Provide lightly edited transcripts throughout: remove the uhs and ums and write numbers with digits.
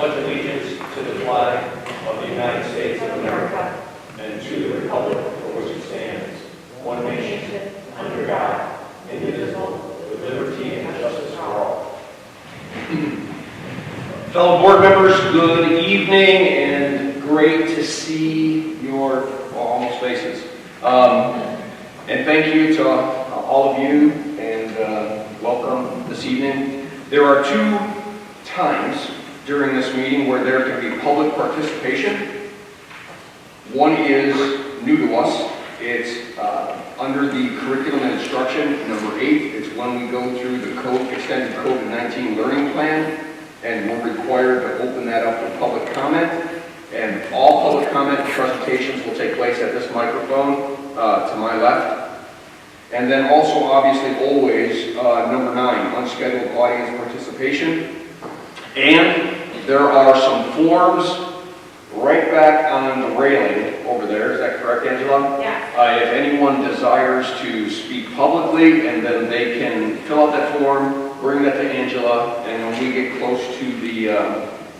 pledge allegiance to the flag of the United States of America and to the republic for which it stands, one nation, under God, indivisible, with liberty and justice for all. Fellow board members, good evening, and great to see your almost faces. And thank you to all of you, and welcome this evening. There are two times during this meeting where there can be public participation. One is new to us. It's under the curriculum and instruction, number 8. It's when we go through the extended COVID-19 learning plan, and we're required to open that up for public comment. And all public comment and presentations will take place at this microphone to my left. And then also, obviously, always, number 9, unscheduled audience participation. And there are some forms right back on the railing over there. Is that correct, Angela? Yeah. If anyone desires to speak publicly, and then they can fill out that form, bring that to Angela, and when we get close to the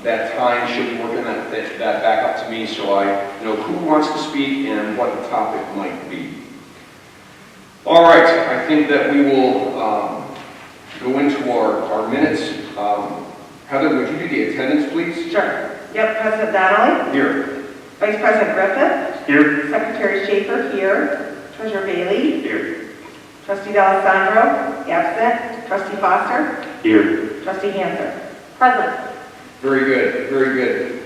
that time, she'll be working that back up to me so I know who wants to speak and what the topic might be. All right, I think that we will go into our minutes. Heather, would you do the attendance, please? Sure. Yep, President Donnelly. Here. Vice President Griffith. Here. Secretary Schaefer here. Treasurer Bailey. Here. Trustee D'Alessandro. Absent. Trustee Foster. Here. Trustee Hanser. Present. Very good, very good.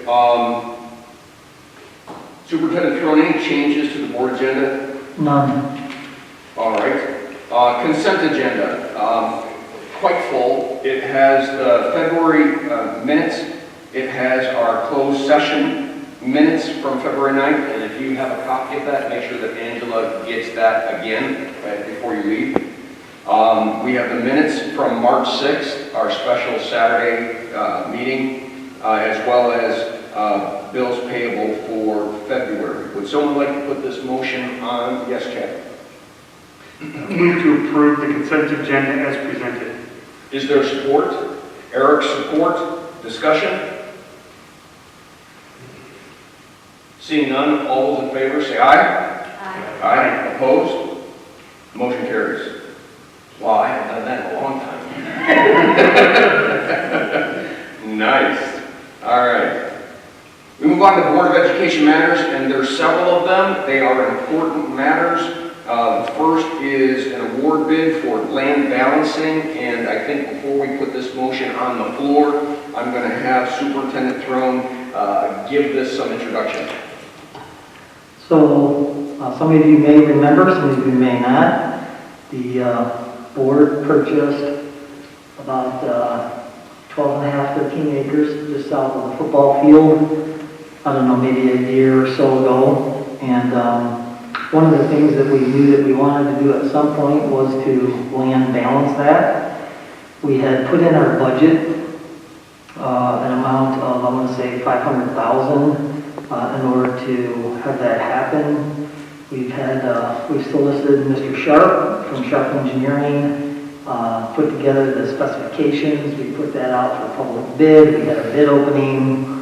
Superintendent Throne, any changes to the board agenda? None. All right. Consent agenda, quite full. It has the February minutes. It has our closed session minutes from February 9th. And if you have a copy of that, make sure that Angela gets that again right before you leave. We have the minutes from March 6th, our special Saturday meeting, as well as bills payable for February. Would someone like to put this motion on? Yes, Chad. Move to approve the consent agenda as presented. Is there support? Eric's support. Discussion? Seeing none, all those in favor say aye. Aye. Aye. Opposed? Motion carries. Wow, I haven't done that in a long time. Nice. All right. We move on to Board of Education matters, and there's several of them. They are important matters. The first is an award bid for land balancing, and I think before we put this motion on the floor, I'm going to have Superintendent Throne give this some introduction. So, some of you may remember, some of you may not. The board purchased about 13 acres just south of the football field, I don't know, maybe a year or so ago. And one of the things that we knew that we wanted to do at some point was to land balance that. We had put in our budget an amount of, I want to say, $500,000 in order to have that happen. We've solicited Mr. Sharp from Sharp Engineering, put together the specifications. We put that out for public bid. We had a bid opening.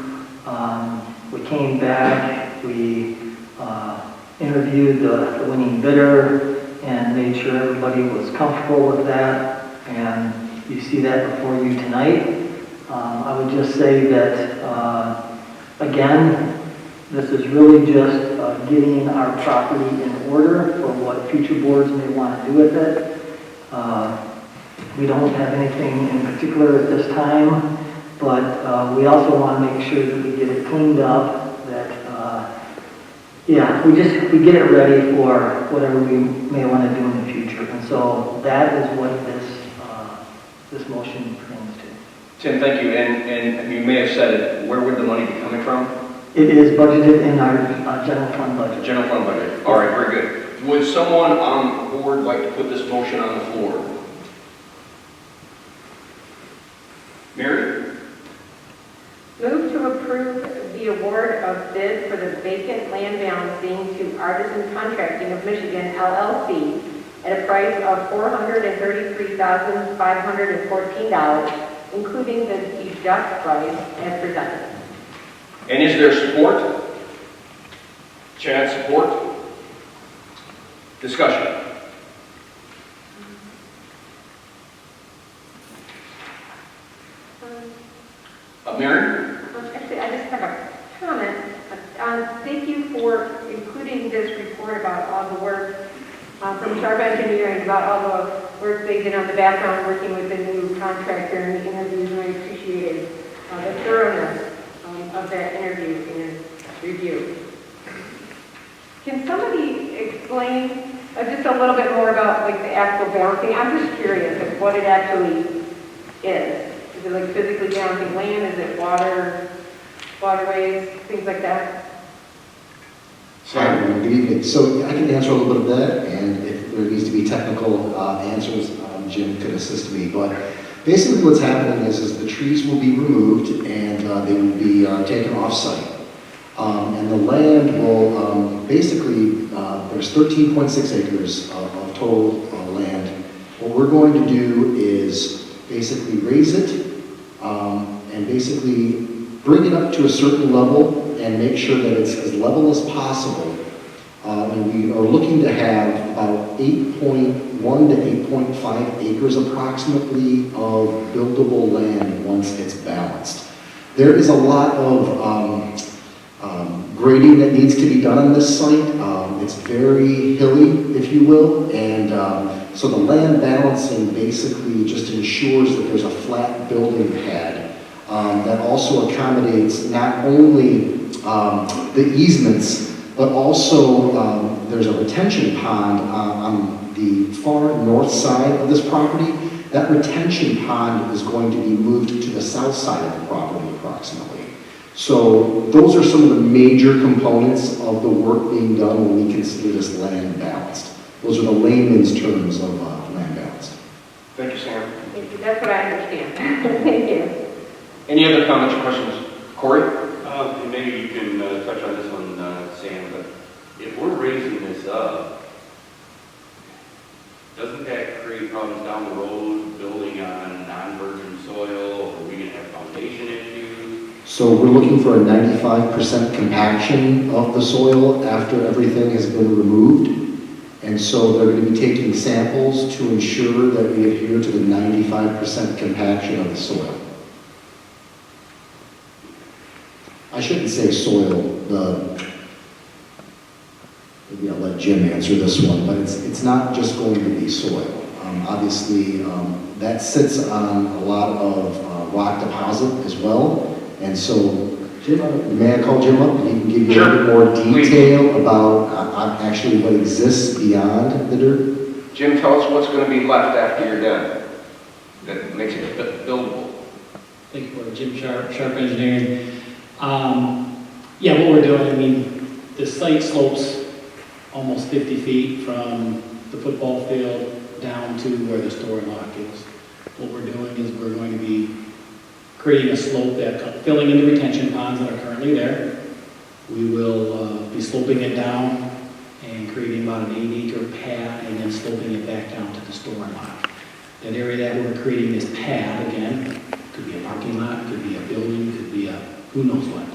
We came back. We interviewed the winning bidder and made sure everybody was comfortable with that. And you see that before you tonight. I would just say that, again, this is really just getting our property in order for what future boards may want to do with it. We don't have anything in particular at this time, but we also want to make sure that we get it cleaned up, that we get it ready for whatever we may want to do in the future. And so that is what this motion pertains to. Tim, thank you. And you may have said it. Where would the money be coming from? It is budgeted in our general fund budget. General fund budget. All right, very good. Would someone on the board like to put this motion on the floor? Mary? Move to approve the award of bid for the vacant land balancing to Artisan Contracting of Michigan, LLC, at a price of $433,514 including the deduct price as presented. And is there support? Chad, support? Discussion. Mary? Actually, I just have a comment. Thank you for including this report about all the work from Sharp Engineering, about all the work they did on the background, working with the new contractor and the interviews, and I appreciated the thoroughness of that interview and review. Can somebody explain just a little bit more about like the actual balancing? I'm just curious of what it actually is. Is it like physically balancing land? Is it waterways, things like that? Hi, everyone. Good evening. So I can answer a little bit of that, and if there needs to be technical answers, Jim could assist me. But basically what's happening is the trees will be removed and they will be taken off-site. And the land will basically, there's 13.6 acres of total land. What we're going to do is basically raise it and basically bring it up to a certain level and make sure that it's as level as possible. And we are looking to have about 8.1 to 8.5 acres approximately of buildable land once it's balanced. There is a lot of grading that needs to be done on this site. It's very hilly, if you will, and so the land balancing basically just ensures that there's a flat building pad that also accommodates not only the easements, but also there's a retention pond on the far north side of this property. That retention pond is going to be moved to the south side of the property approximately. So those are some of the major components of the work being done when we consider this land balanced. Those are the layman's terms of land balanced. Thank you, Sam. Thank you. That's what I understand. Thank you. Any other comments or questions? Corey? And maybe you can touch on this one, Sam, but if we're raising this up, doesn't that create problems down the road, building on non-virgin soil? Are we going to have foundation issues? So we're looking for a 95% compaction of the soil after everything has been removed. And so they're going to be taking samples to ensure that we adhere to the 95% compaction of the soil. I shouldn't say soil, maybe I'll let Jim answer this one, but it's not just going to be soil. Obviously, that sits on a lot of rock deposit as well. And so, Jim, may I call Jim up and he can give you a little bit more detail about actually what exists beyond the dirt? Jim, tell us what's going to be left after you're done that makes it buildable. Thank you, Jim Sharp Engineering. Yeah, what we're doing, I mean, the site slopes almost 50 feet from the football field down to where the store and lock is. What we're doing is we're going to be creating a slope that filling in the retention ponds that are currently there. We will be sloping it down and creating about an 8-acre pad and then sloping it back down to the store and lock. That area that we're creating this pad, again, could be a parking lot, could be a building, could be a who knows what.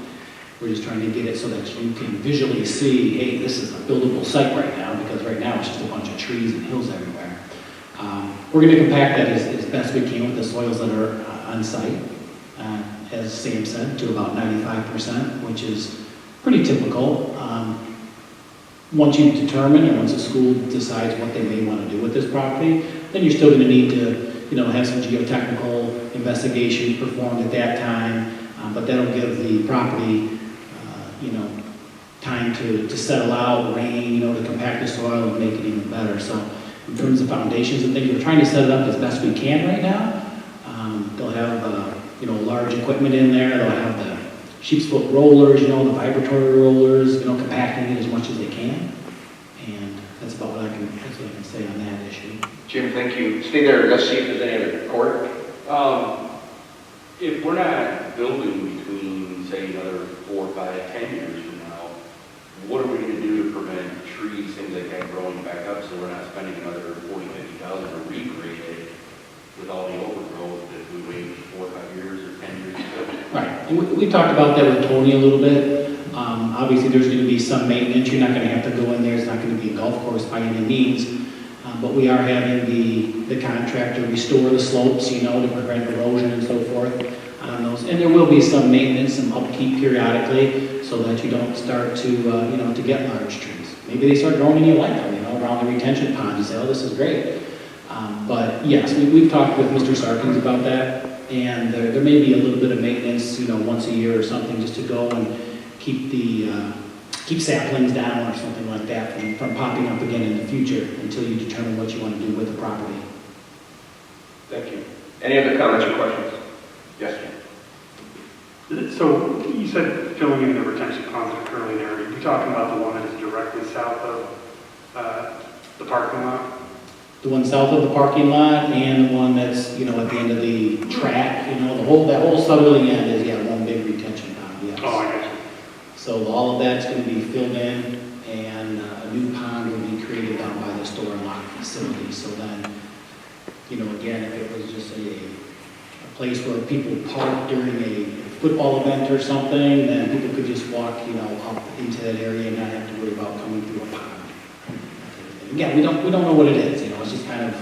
We're just trying to get it so that you can visually see, hey, this is a buildable site right now, because right now it's just a bunch of trees and hills everywhere. We're going to compact that as best we can with the soils that are on site, as Sam said, to about 95%, which is pretty typical. Once you determine, or once the school decides what they may want to do with this property, then you're still going to need to, have some geotechnical investigations performed at that time. But that'll give the property, time to settle out, rain, to compact the soil and make it even better. So in terms of foundations and things, we're trying to set it up as best we can right now. They'll have, large equipment in there. They'll have the sheep's foot rollers, the vibratory rollers, compacting it as much as they can. And that's about what I can say on that issue. Jim, thank you. Stay there. Let's see if there's any other. Corey? If we're not building between, say, another 4, 5, 10 years from now, what are we going to do to prevent trees, things like that, growing back up so we're not spending another $40,000, $50,000 to regrade it with all the overgrowth, if we wait 4 or 5 years or 10 years to Right, and we talked about that with Tony a little bit. Obviously, there's gonna be some maintenance, you're not gonna have to go in there, it's not gonna be a golf course by any means. But we are having the contractor restore the slopes, you know, to prevent erosion and so forth on those. And there will be some maintenance, some upkeep periodically, so that you don't start to, you know, to get large trees. Maybe they start growing and you like them, you know, around the retention pond, you say, oh, this is great. But yes, we've talked with Mr. Sarkins about that, and there may be a little bit of maintenance, you know, once a year or something, just to go and keep keep saplings down or something like that from popping up again in the future until you determine what you want to do with the property. Thank you. Any other comments or questions? Yes, Jim. So you said filling in the retention ponds that are currently there. Are you talking about the one that is directly south of the parking lot? The one south of the parking lot and the one that's, you know, at the end of the track, you know, that whole southerly end is, yeah, one big retention pond, yes. Oh, I got you. So all of that's going to be filled in, and a new pond will be created down by the store and lock facility. So then, you know, again, if it was just a place where people park during a football event or something, then people could just walk, you know, up into that area and not have to worry about coming through a pond. Again, we don't know what it is, you know, it's just kind of,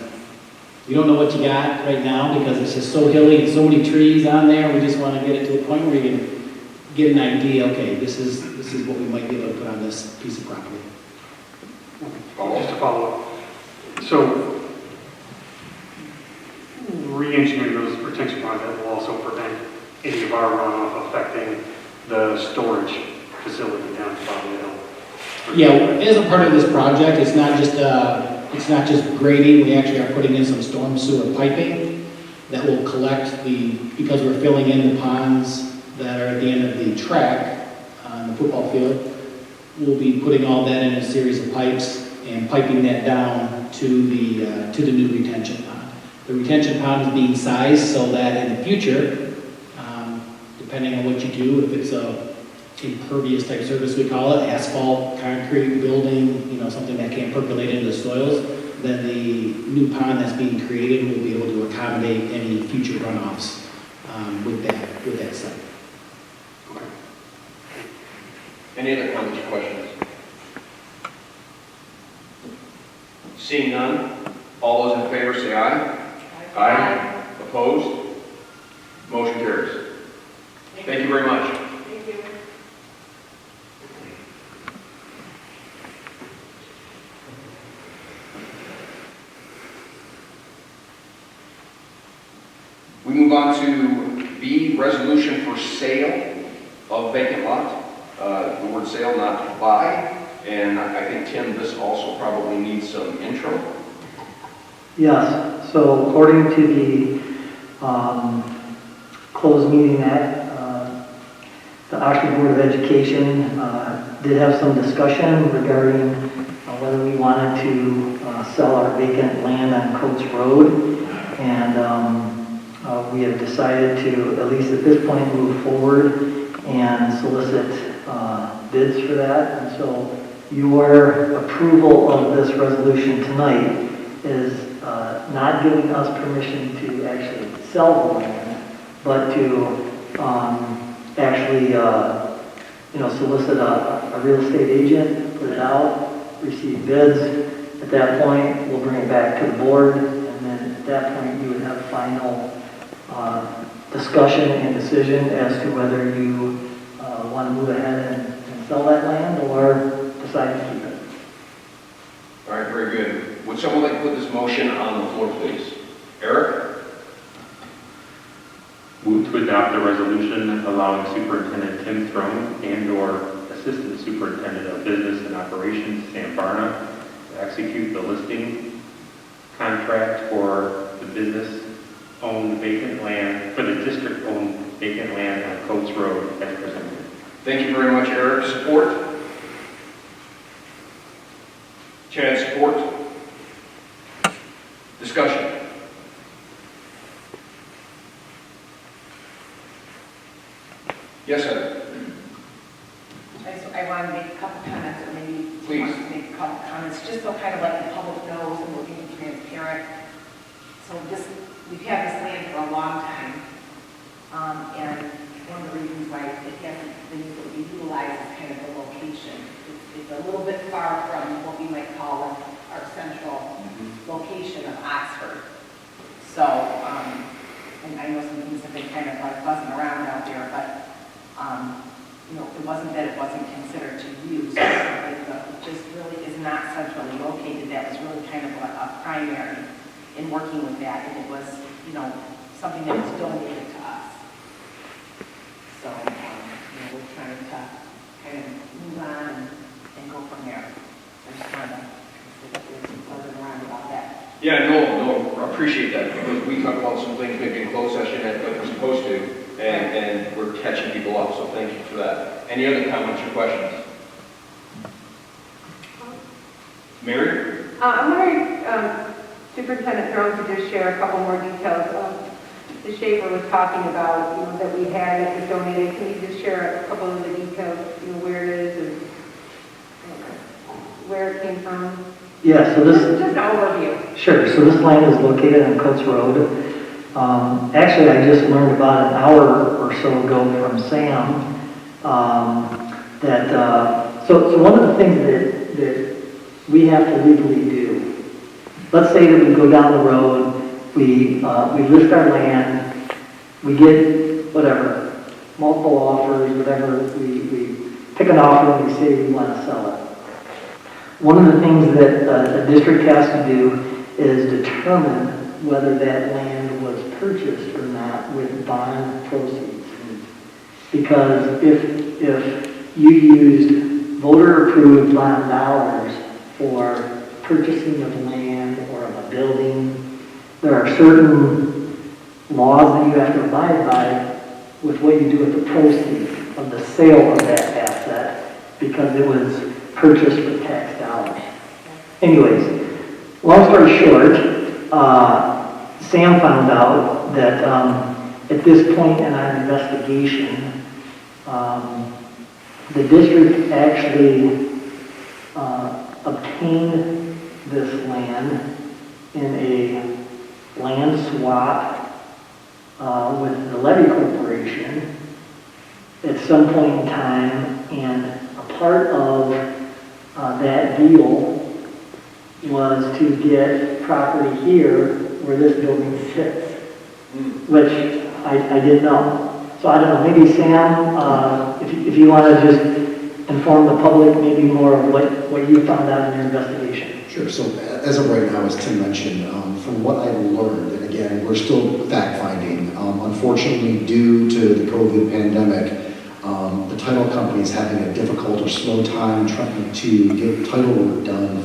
we don't know what you got right now because it's just so hilly and so many trees on there. We just want to get it to a point where you can get an idea, okay, this is what we might be able to put on this piece of property. Just to follow up. So, re-engineering those retention ponds, that will also prevent any of our runoff affecting the storage facility down at the bottom of the hill. Yeah, as a part of this project, it's not just grading, we actually are putting in some storm sewer piping that will collect because we're filling in the ponds that are at the end of the track on the football field, we'll be putting all that in a series of pipes and piping that down to the new retention pond. The retention pond is being sized so that in the future, depending on what you do, if it's a impervious type surface we call it, asphalt, concrete, building, you know, something that can't percolate into the soils, then the new pond that's being created will be able to accommodate any future runoffs with that site. Any other comments or questions? Seeing none, all those in favor say aye. Aye. Opposed? Motion carries. Thank you very much. Thank you. We move on to B, resolution for sale of vacant lot. The word sale, not buy. And I think, Tim, this also probably needs some intro. Yes, so according to the closed meeting act, the Oshkosh Board of Education did have some discussion regarding whether we wanted to sell our vacant land on Coates Road. And we have decided to, at least at this point, move forward and solicit bids for that. And so your approval of this resolution tonight is not giving us permission to actually sell the land, but to actually, solicit a real estate agent, put it out, receive bids. At that point, we'll bring it back to the board, and then at that point, you would have final discussion and decision as to whether you want to move ahead and sell that land or decide to keep it. All right, very good. Would someone like to put this motion on the floor, please? Eric? Move to adopt a resolution allowing Superintendent Tim Throne and/or Assistant Superintendent of Business and Operations Sam Barna to execute the listing contract for the business-owned vacant land, for the district-owned vacant land on Coates Road as presented. Thank you very much, Eric. Support? Chad, support? Discussion? Yes, sir. I want to make a couple comments, or maybe Please. want to make a couple comments, just so kind of like the public knows and we're being transparent. So this we've had this land for a long time. And one of the reasons why it hasn't been able to be utilized is kind of the location. It's a little bit far from what we might call our central location of Oxford. So, and I know some things have been kind of like buzzing around out there, but, you know, it wasn't that it wasn't considered to use. It just really is not centrally located. That was really kind of a primary in working with that. And it was, you know, something that was donated to us. So, you know, we're trying to kind of move on and go from there. I just wanted to buzzing around about that. Yeah, no, I appreciate that, because we talk about some things maybe in closed session that we're supposed to, and we're catching people up, so thank you for that. Any other comments or questions? Mary? I'm wondering, Superintendent Drone could just share a couple more details. The Schaefer was talking about, you know, that we had that was donated. Can you just share a couple of the details, you know, where it is and where it came from? Yeah, so this, Just an overview. sure, so this land is located on Coates Road. Actually, I just learned about an hour or so ago from Sam, so one of the things that we have to legally do, let's say that we go down the road, we list our land, we get whatever, multiple offers, whatever, we pick an offer and we say we want to sell it. One of the things that a district has to do is determine whether that land was purchased or not with bond proceeds. Because if you used voter-approved bond dollars for purchasing of land or of a building, there are certain laws that you have to abide by with what you do with the proceeds of the sale of that asset, because it was purchased with tax dollars. Anyways, long story short, Sam found out that at this point in our investigation, the district actually obtained this land in a land swap with the Levy Corporation at some point in time, and a part of that deal was to get property here where this building sits, which I didn't know. So I don't know, maybe Sam, if you want to just inform the public maybe more of what you found out in your investigation. Sure. So as of right now, as Tim mentioned, from what I've learned, and again, we're still fact-finding, unfortunately, due to the COVID pandemic, the title company is having a difficult or slow time trying to get title work done,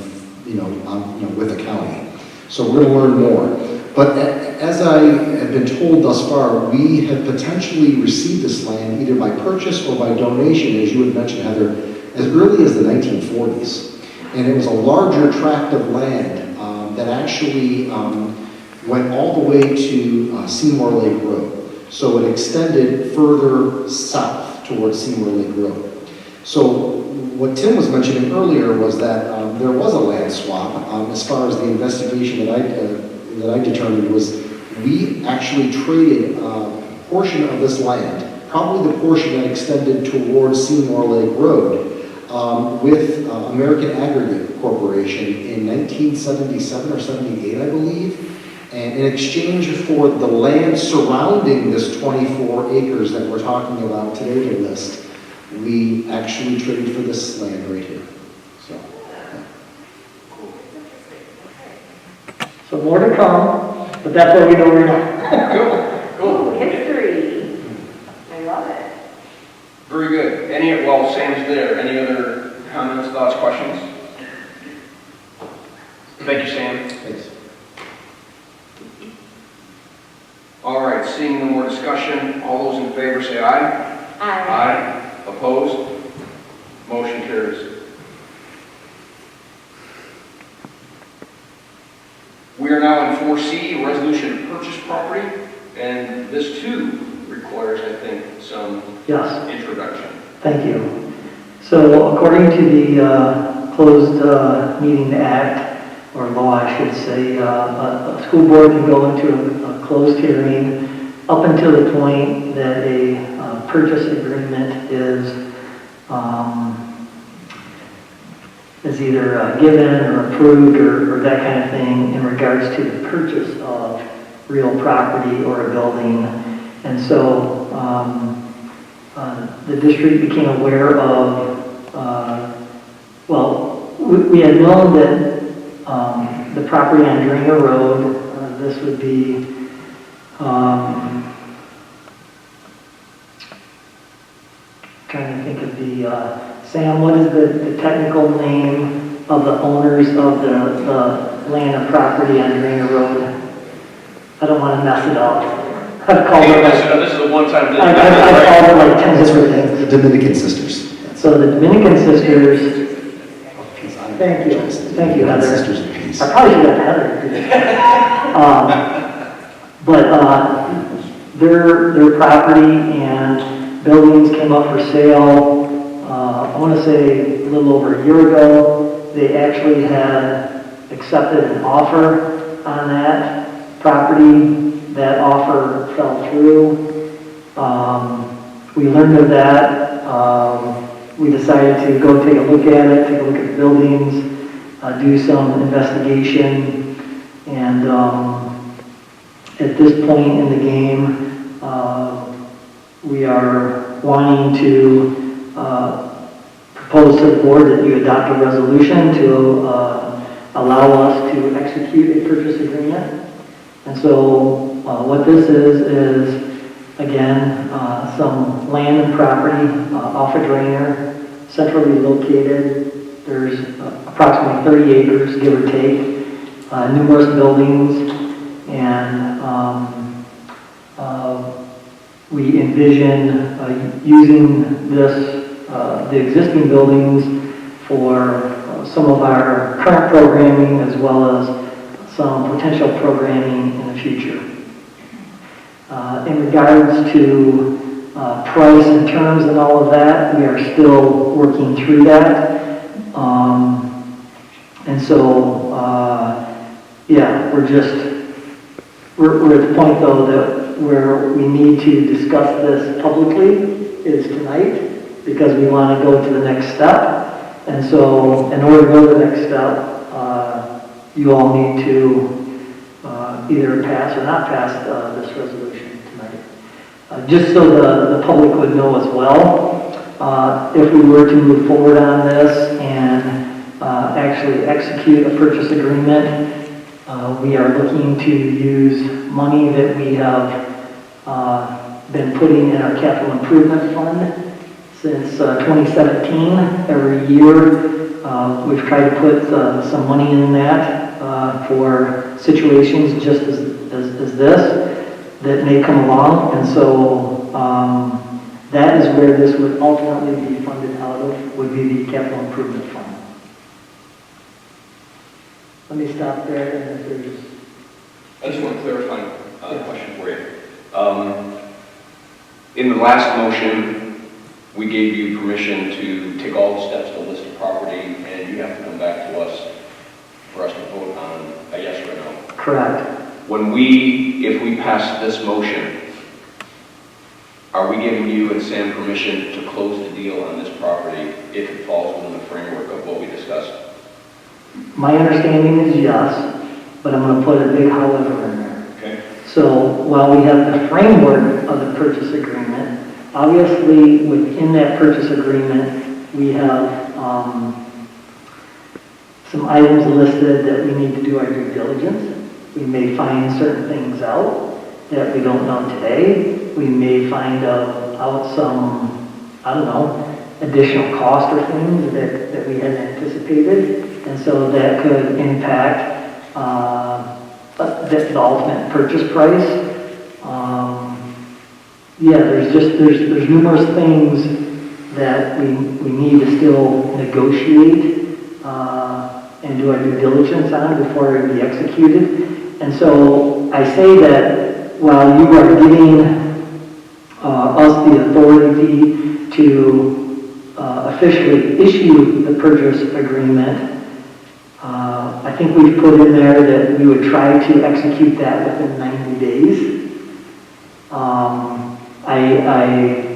with the county. So we're going to learn more. But as I have been told thus far, we have potentially received this land either by purchase or by donation, as you had mentioned, Heather, as early as the 1940s. And it was a larger tract of land that actually went all the way to Seymour Lake Road. So it extended further south towards Seymour Lake Road. So what Tim was mentioning earlier was that there was a land swap. As far as the investigation that I determined was, we actually traded a portion of this land, probably the portion that extended towards Seymour Lake Road, with American Aggregate Corporation in 1977 or 78, I believe. And in exchange for the land surrounding this 24 acres that we're talking about today to list, we actually traded for this land right here. So, yeah. So more to come, but that's what we know right now. Cool. History. I love it. Very good. While Sam's there, any other comments, thoughts, questions? Thank you, Sam. Thanks. All right, seeing no more discussion, all those in favor say aye. Aye. Opposed? Motion carries. We are now in 4C, resolution to purchase property, and this too requires, I think, some Yes. introduction. Thank you. So according to the Closed Meeting Act, or law, I should say, a school board can go into a closed hearing up until the point that a purchase agreement is either given or approved or that kind of thing in regards to the purchase of real property or a building. And so the district became aware of, we had known that the property on Dringer Road, this would be trying to think of the, Sam, what is the technical name of the owners of the land and property on Dringer Road? I don't want to mess it up. I've called it This is a one-time thing. I've called it like 10 different things. The Dominican sisters. So the Dominican sisters, thank you, Heather. Sisters of Peace. I probably should have Heather do this. But their property and buildings came up for sale, I want to say a little over a year ago. They actually had accepted an offer on that property. That offer fell through. We learned of that. We decided to go take a look at it, take a look at the buildings, do some investigation, and at this point in the game, we are wanting to propose to the board that you adopt a resolution to allow us to execute a purchase agreement. And so what this is again, some land and property off a drainer, centrally located. There's approximately 30 acres, give or take, numerous buildings, and we envision using the existing buildings for some of our current programming as well as some potential programming in the future. In regards to price and terms and all of that, we are still working through that. And so, yeah, we're at the point though that where we need to discuss this publicly is tonight, because we want to go to the next step. And so in order to go to the next step, you all need to either pass or not pass this resolution tonight. Just so the public would know as well, if we were to move forward on this and actually execute a purchase agreement, we are looking to use money that we have been putting in our capital improvement fund since 2017. Every year we've tried to put some money in that for situations just as this that may come along, and so that is where this would ultimately be funded out of, would be the capital improvement fund. Let me stop there, and if there's... I just want to clarify a question for you. In the last motion, we gave you permission to take all the steps to list the property, and you have to come back to us for us to vote on a yes or a no. Correct. If we pass this motion, are we giving you and Sam permission to close the deal on this property if it falls within the framework of what we discussed? My understanding is yes, but I'm going to put a big however in there. Okay. So while we have the framework of the purchase agreement, obviously within that purchase agreement, we have some items listed that we need to do our due diligence. We may find certain things out that we don't know today. We may find out some, I don't know, additional cost or things that we hadn't anticipated. And so that could impact the ultimate purchase price. There's numerous things that we need to still negotiate and do our due diligence on before it be executed. And so I say that while you are giving us the authority to officially issue the purchase agreement, I think think we've put in there that we would try to execute that within 90 days.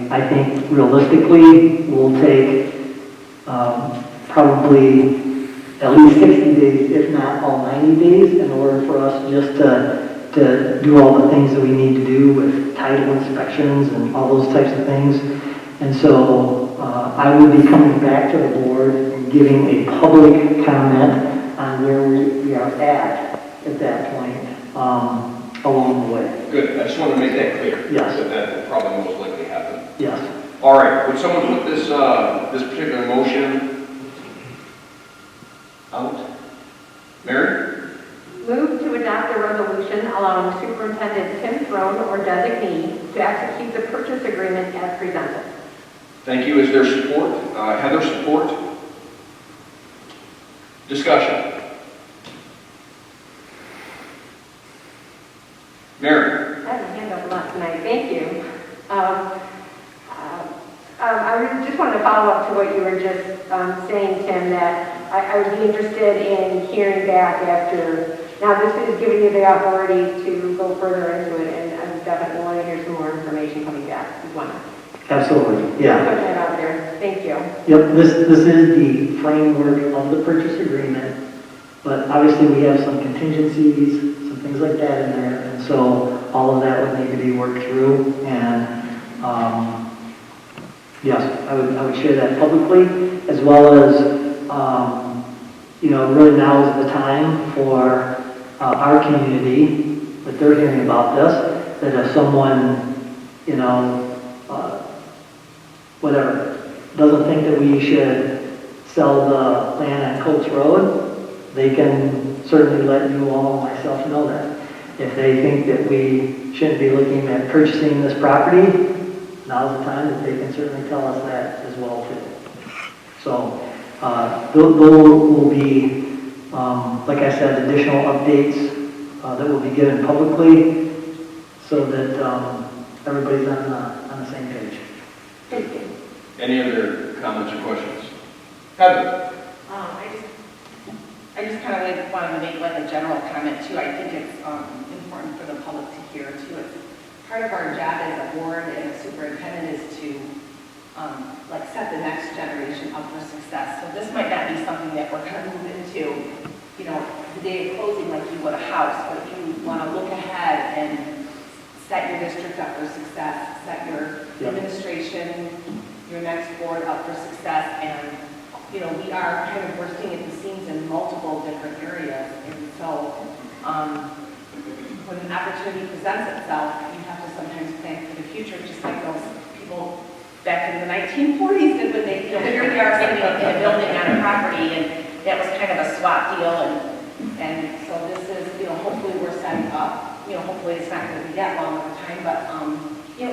I think realistically, we'll take probably at least 60 days, if not all 90 days, in order for us just to do all the things that we need to do with title inspections and all those types of things. And so I will be coming back to the board and giving a public comment on where we are at that point along the way. Good, I just want to make that clear. Yes. That will probably most likely happen. Yes. All right, would someone put this, this particular motion out? Mary? Move to adopt a resolution allowing Superintendent Tim Throne or designee to execute the purchase agreement as presented. Thank you. Is there support? Heather, support? Discussion. Mary? I have a hand up a lot tonight. Thank you. I just wanted to follow up to what you were just saying, Tim, that I would be interested in hearing back after. Now, this is giving you the authority to go further into it, and I definitely want to hear some more information coming back. Just want to Absolutely, yeah. put that out there. Thank you. Yep, this is the framework of the purchase agreement, but obviously we have some contingencies, some things like that in there, and so all of that would need to be worked through, and yes, I would share that publicly, as well as, really now is the time for our community, that they're hearing about this, that if someone, whatever, doesn't think that we should sell the land on Coates Road, they can certainly let you all, myself, know that. If they think that we shouldn't be looking at purchasing this property, now's the time that they can certainly tell us that as well too. So there will be, like I said, additional updates that will be given publicly so that everybody's on the same page. Thank you. Any other comments or questions? Heather? I just kind of wanted to make like a general comment too. I think it's important for the public to hear too. It's part of our job as a board and a superintendent is to set the next generation up for success. So this might not be something that we're going to move into, the day of closing like you would a house, but if you want to look ahead and set your district up for success, set your administration, your next board up for success, and we are kind of bursting at the seams in multiple different areas, and so when an opportunity presents itself, you have to sometimes plan for the future, just like those people back in the 1940s did when they, here we are sitting in a building on a property, and that was kind of a swap deal, and so this is, hopefully we're setting up, hopefully it's not going to be that long of a time, but,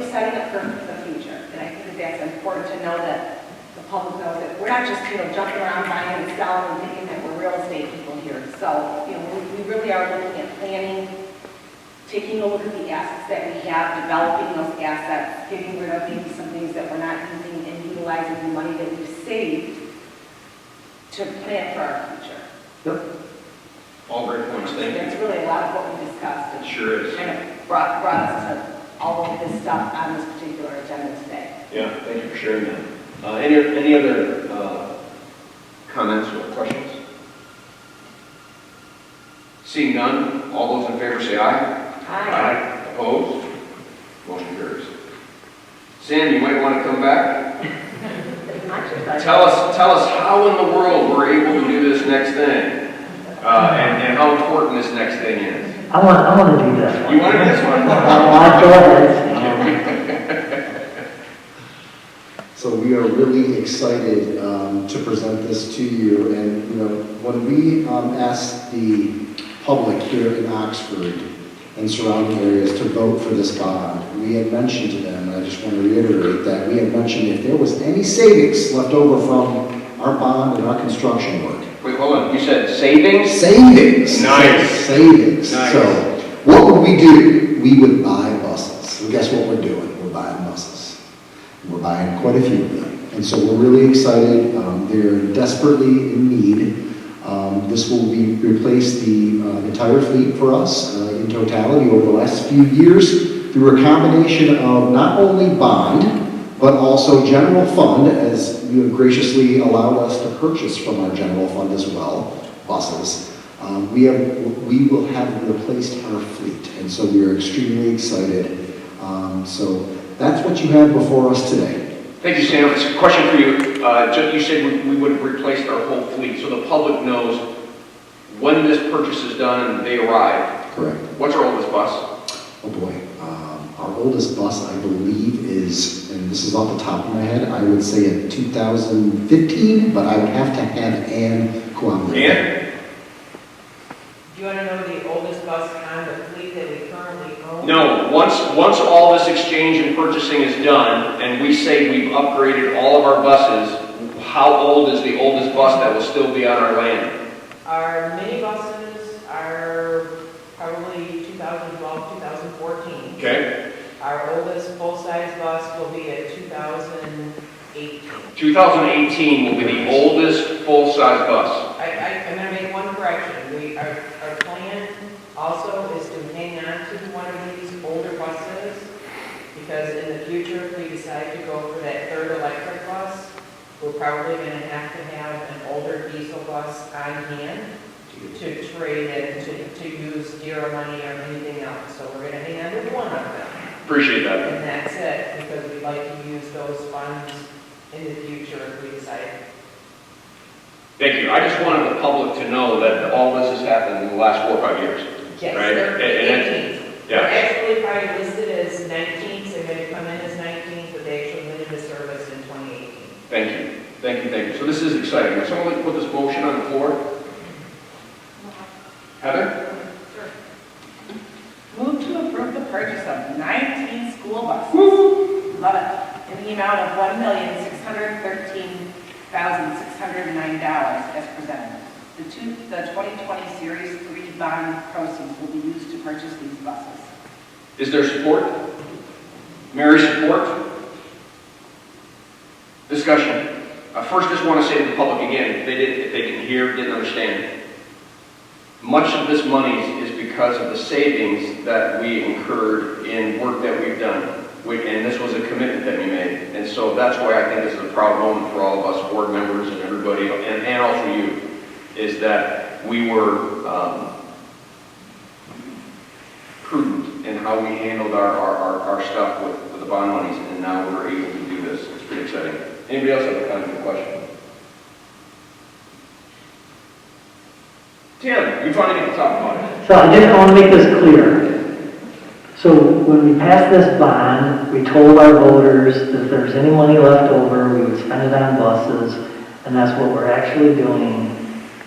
setting up for the future, and I think that that's important to know that the public knows that we're not just, jumping around buying and selling and thinking that we're real estate people here. So, we really are looking at planning, taking a look at the assets that we have, developing those assets, getting rid of maybe some things that we're not using and utilizing the money that we've saved to plan for our future. Yep. All great points, thank That's you. really a lot of what we discussed. It sure is. Kind of brought us to all of this stuff on this particular agenda today. Yeah, thank you for sharing that. Any other comments or questions? Seeing none, all those in favor say aye. Aye. Opposed? Motion carries. Sam, you might want to come back. Tell us how in the world we're able to do this next thing, and how important this next thing is. I want to do this one. You want to do this one? Go ahead. So we are really excited to present this to you. And when we asked the public here in Oxford and surrounding areas to vote for this bond, we had mentioned to them, and I just want to reiterate that, we had mentioned if there was any savings left over from our bond and our construction work. Wait, hold on. You said savings? Savings. Nice. Savings. Nice. So what would we do? We would buy buses. So guess what we're doing? We're buying buses. We're buying quite a few of them. And so we're really excited. They're desperately in need This will replace the entire fleet for us in totality over the last few years through a combination of not only bond, but also general fund, as you have graciously allowed us to purchase from our general fund as well, buses. We will have replaced our fleet, and so we are extremely excited. So that's what you have before us today. Thank you, Sam. It's a question for you. You said we would have replaced our whole fleet, so the public knows when this purchase is done and they arrive. Correct. What's our oldest bus? Oh boy. Our oldest bus, I believe, is, and this is off the top of my head, I would say in 2015, but I would have to have Ann cooperate. Ann? Do you want to know the oldest bus on the fleet that we currently own? No. Once all this exchange and purchasing is done, and we say we've upgraded all of our buses, how old is the oldest bus that will still be on our land? Our minibuses are probably 2012, 2014. Okay. Our oldest full-size bus will be a 2018. 2018 will be the oldest full-size bus. I'm going to make one correction. Our plan also is to hang on to one of these older buses, because in the future, if we decide to go for that third electric bus, we're probably going to have an older diesel bus on hand to trade in, to use dearer money or anything else. So we're going to hang on to one of them. Appreciate that. And that's it, because we'd like to use those funds in the future if we decide. Thank you. I just wanted the public to know that all this has happened in the last 4 or 5 years. Yes, Right. they're And 18th. yeah. They're actually probably listed as 19th, so they're going to come in as 19th, but they actually went into service in 2018. Thank you. Thank you, thank you. So this is exciting. Would someone like to put this motion on the floor? Heather? Move to approve the purchase of 19 school buses. Love it. In the amount of $1,613,609 as presented. The 2020 Series 3 bond proceeds will be used to purchase these buses. Is there support? Mary, support? Discussion. First, just want to say to the public again, if they didn't hear, didn't understand, much of this money is because of the savings that we incurred in work that we've done. And this was a commitment that we made. And so that's why I think this is a proud moment for all of us board members and everybody, and also you, is that we were prudent in how we handled our stuff with the bond monies, and now we're able to do this. It's pretty exciting. Anybody else have a comment or question? Tim, you finally get to talk about it. So I just want to make this clear. So when we passed this bond, we told our voters that if there's any money left over, we would spend it on buses, and that's what we're actually doing.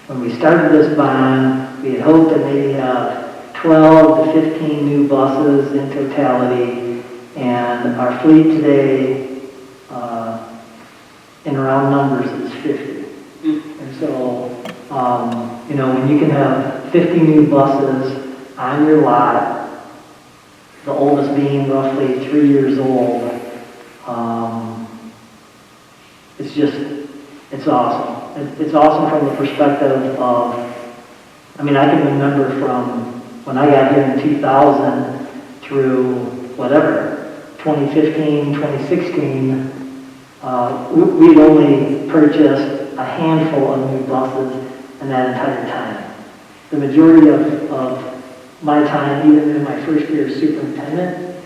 When we started this bond, we had hoped to maybe have 12 to 15 new buses in totality, and our fleet today, in round numbers, is 50. And so, when you can have 50 new buses on your lot, the oldest being roughly 3 years old, it's awesome. It's awesome from the perspective of, I can remember from when I got here in 2000 through whatever, 2015, 2016, we'd only purchased a handful of new buses in that entire time. The majority of my time, even in my first year as superintendent,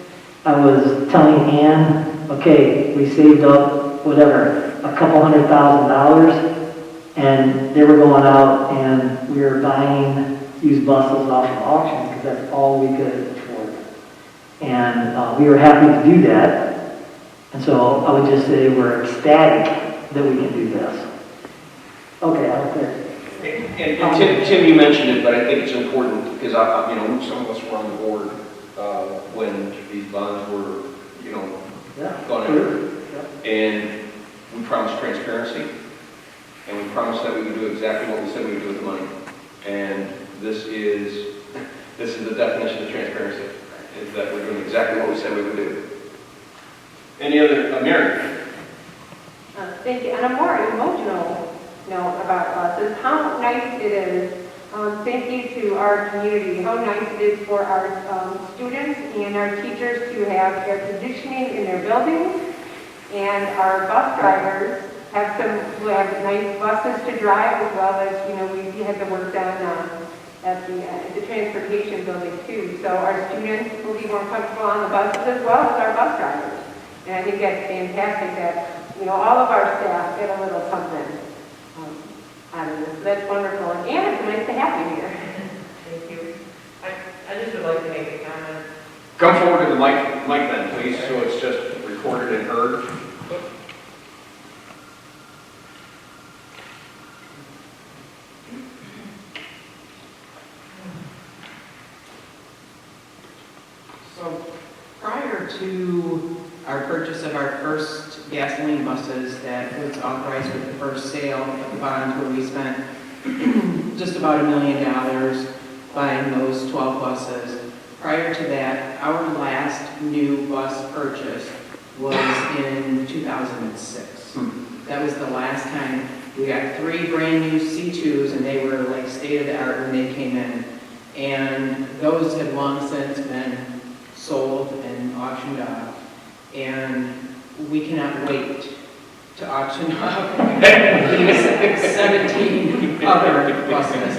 I was telling Ann, okay, we saved up, whatever, a couple $100,000, and they were going out and we were buying used buses off of auctions because that's all we could afford. And we were happy to do that. And so I would just say we're ecstatic that we can do this. Okay, I'll quit. And Tim, you mentioned it, but I think it's important because some of us were on the board when these bonds were, gone under, and we promised transparency, and we promised that we would do exactly what we said we would do with the money. And this is the definition of transparency: is that we're doing exactly what we said we would do. Any other, Mary? Thank you. On a more emotional about buses, how nice it is. Thank you to our community, how nice it is for our students and our teachers to have air conditioning in their buildings. And our bus drivers have nice buses to drive, as well as, we had the work done at the transportation building too. So our students will be more comfortable on the buses as well as our bus drivers. And I think that's fantastic that, all of our staff get a little something out of this. That's wonderful. And it's nice to have you here. Thank you. I just would like to make a comment. Come forward to the mic then, please, so it's just recorded and heard. So prior to our purchase of our first gasoline buses that was authorized with the first sale of the bonds, where we spent just about $1 million buying those 12 buses. Prior to that, our last new bus purchase was in 2006. That was the last time. We got 3 brand new C2s, and they were like state of the art when they came in. And those had long since been sold and auctioned off. And we cannot wait to auction off these 17 other buses.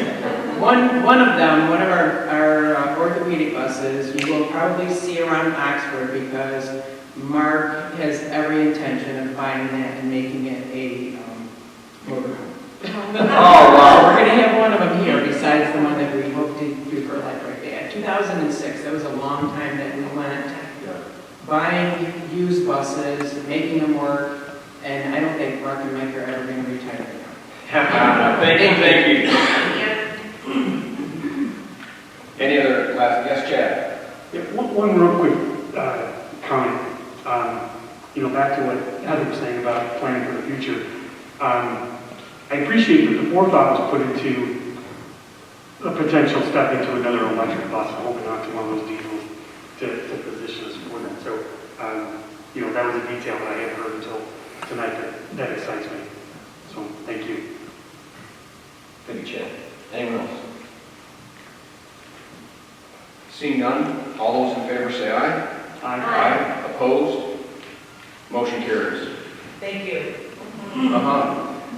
One of them, one of our orthopedic buses, you will probably see around Oxford, because Mark has every intention of buying that and making it a motorhome. Oh, wow. We're going to have one of them here besides the one that we hope to do for like right there. 2006, that was a long time that we went buying used buses, making them work, and I don't think Mark and Mike are ever going to retire now. Thank you. Any other last, yes, Chad? Yeah, one real quick comment. Back to what Heather was saying about planning for the future. I appreciate that the forethought was put into a potential step into another electric bus, hoping not to one of those diesels to position us for that. So, that was a detail that I hadn't heard until tonight that excites me. So, thank you. Thank you, Chad. Anyone else? Seeing none, all those in favor say aye. Aye. Opposed? Motion carries. Thank you.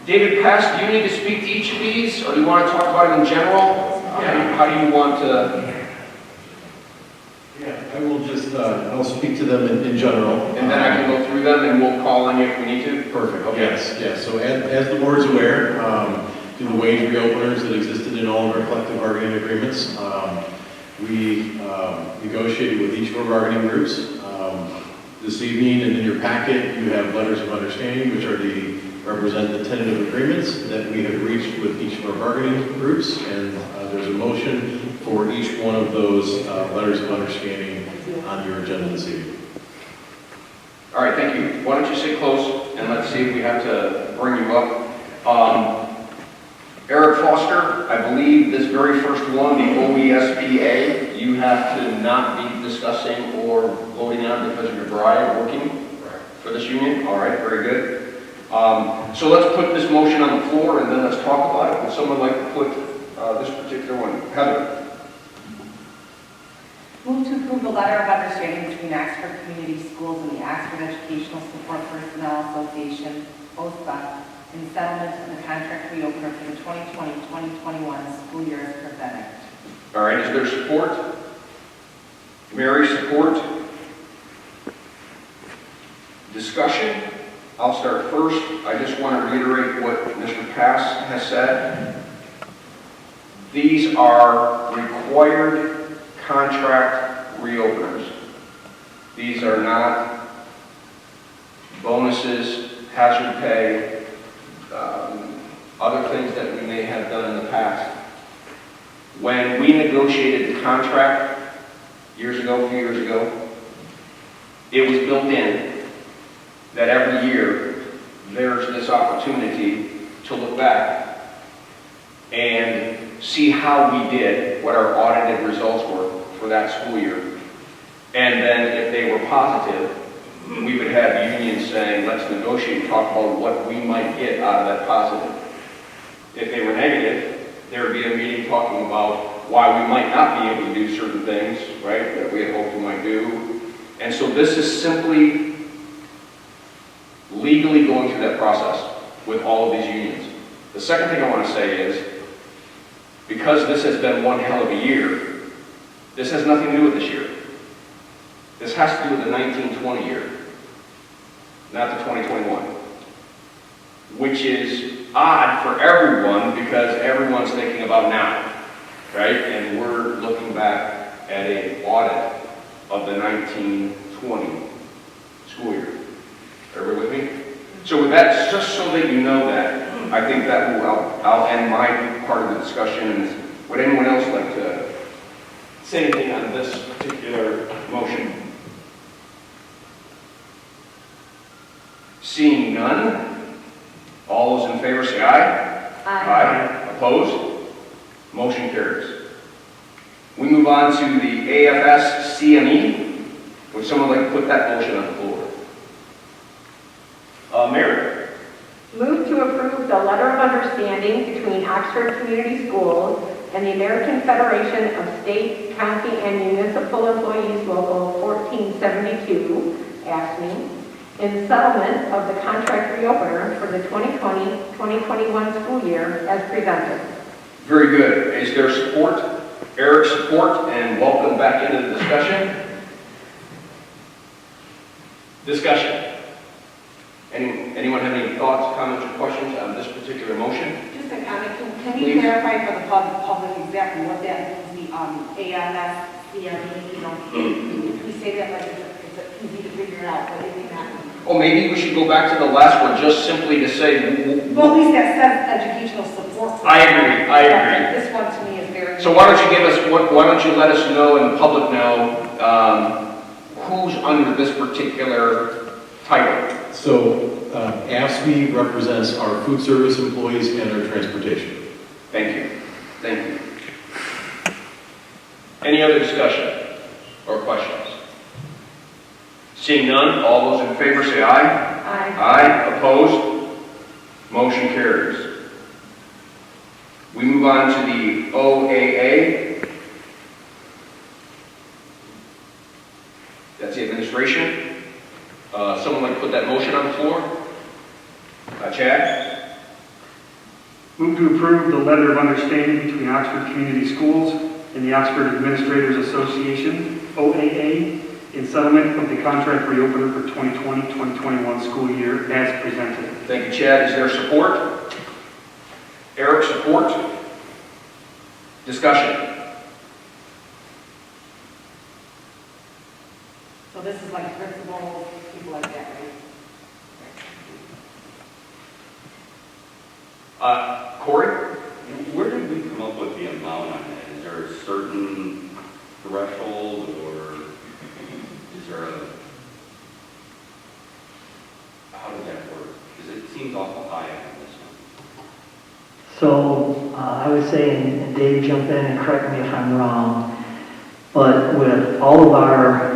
David Pest, do you need to speak to each of these, or do you want to talk about it in general? How do you want to? Yeah, I will just, I'll speak to them in general. And then I can go through them and we'll call on you if we need to? Perfect, okay. Yes. So as the board's aware, through the wage reopeners that existed in all of our collective bargaining agreements, we negotiated with each of our bargaining groups. This evening and in your packet, you have letters of understanding, which represent the tentative agreements that we have reached with each of our bargaining groups, and there's a motion for each one of those letters of understanding on your agenda this evening. All right, thank you. Why don't you sit close and let's see if we have to bring you up. Eric Foster, I believe this very first one, the OESPA, you have to not be discussing or voting on because of your bride working for this union. All right, very good. So let's put this motion on the floor and then let's talk about it. Would someone like to put this particular one? Heather. Move to approve the letter of understanding between Oxford Community Schools and the Oxford Educational Support Personnel Association, OSPA, in settlement of the contract reopener for the 2020-2021 school year as presented. All right, is there support? Mary, support? Discussion? I'll start first. I just want to reiterate what Mr. Pass has said. These are required contract reopeners. These are not bonuses, hazard pay, other things that we may have done in the past. When we negotiated the contract a few years ago, it was built in that every year there's this opportunity to look back and see how we did, what our audited results were for that school year. And then if they were positive, we would have unions saying, let's negotiate and talk about what we might get out of that positive. If they were negative, there would be a meeting talking about why we might not be able to do certain things, right, that we had hoped we might do. And so this is simply legally going through that process with all of these unions. The second thing I want to say is, because this has been one hell of a year, this has nothing to do with this year. This has to do with the 1920 year, not the 2021. Which is odd for everyone because everyone's thinking about now, right? And we're looking back at an audit of the 1920 school year. Everybody with me? So with that, just so that you know that, I think that will, I'll end my part of the discussion. And would anyone else like to say anything on this particular motion? Seeing none, all those in favor say aye. Aye. Opposed? Motion carries. We move on to the AFS CME. Would someone like to put that motion on the floor? Mary. Move to approve the letter of understanding between Oxford Community Schools and the American Federation of State, County, and Municipal Employees Local 1472, AFSCME, in settlement of the contract reopener for the 2020-2021 school year as presented. Very good. Is there support? Eric's support, and welcome back into the discussion. Discussion. Anyone have any thoughts, comments, or questions on this particular motion? Just a comment, can you clarify for the public exactly what that means, the ALS, CME, you know, we say that like it's easy to figure out, but it may not be. Oh, maybe we should go back to the last one, just simply to say... Well, at least that says educational support. I agree. This one to me is very... So why don't you give us, why don't you let us know and the public know who's under this particular title? So AFSCME represents our food service employees and our transportation. Thank you. Thank you. Any other discussion or questions? Seeing none, all those in favor say aye. Aye. Aye. Opposed? Motion carries. We move on to the OAA. That's the administration. Someone like to put that motion on the floor? Chad? Move to approve the letter of understanding between Oxford Community Schools and the Oxford Administrators Association, OAA, in settlement of the contract reopener for 2020-2021 school year as presented. Thank you, Chad. Is there support? Eric, support? Discussion. So this is like principals, people like that, right? Corey? Where did we come up with the amount on that? Is there a certain threshold, or is there a... How does that work? Because it seems awful high on this one. So I would say, and Dave jump in and correct me if I'm wrong, but with all of our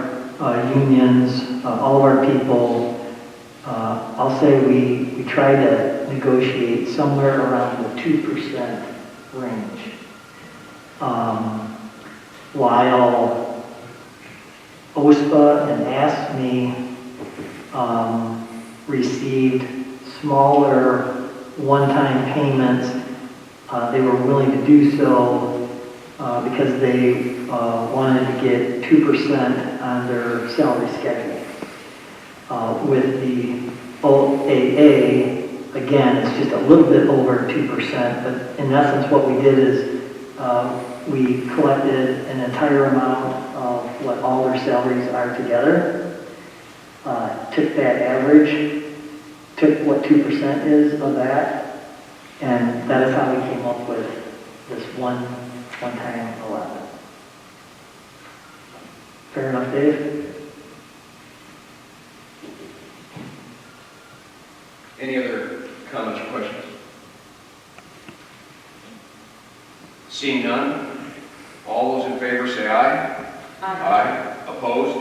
unions, all of our people, I'll say we try to negotiate somewhere around the 2% range. While OSPA and AFSCME received smaller one-time payments, they were willing to do so because they wanted to get 2% on their salary schedule. With the OAA, again, it's just a little bit over 2%, but in essence what we did is we collected an entire amount of what all their salaries are together, took that average, took what 2% is of that, and that is how we came up with this one-time allotment. Fair enough, Dave? Any other comments or questions? Seeing none, all those in favor say aye. Aye. Opposed?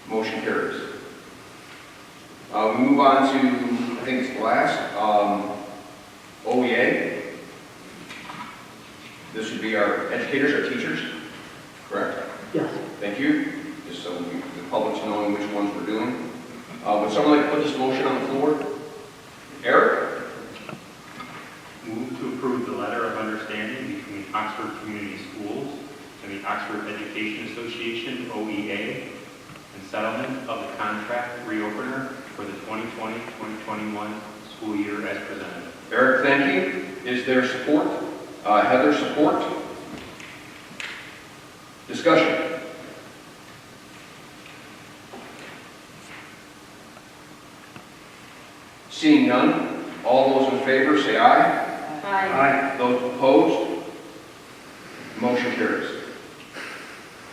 Motion carries. We move on to, I think it's the last, OEA. This would be our educators, our teachers, correct? Yes. Thank you. Just so the public's knowing which ones we're doing. Would someone like to put this motion on the floor? Eric? Move to approve the letter of understanding between Oxford Community Schools and the Oxford Education Association, OEA, and settlement of the contract reopener for the 2020-2021 school year as presented. Eric, thank you. Is there support? Heather, support? Discussion. Seeing none, all those in favor say aye. Aye. Those opposed? Motion carries.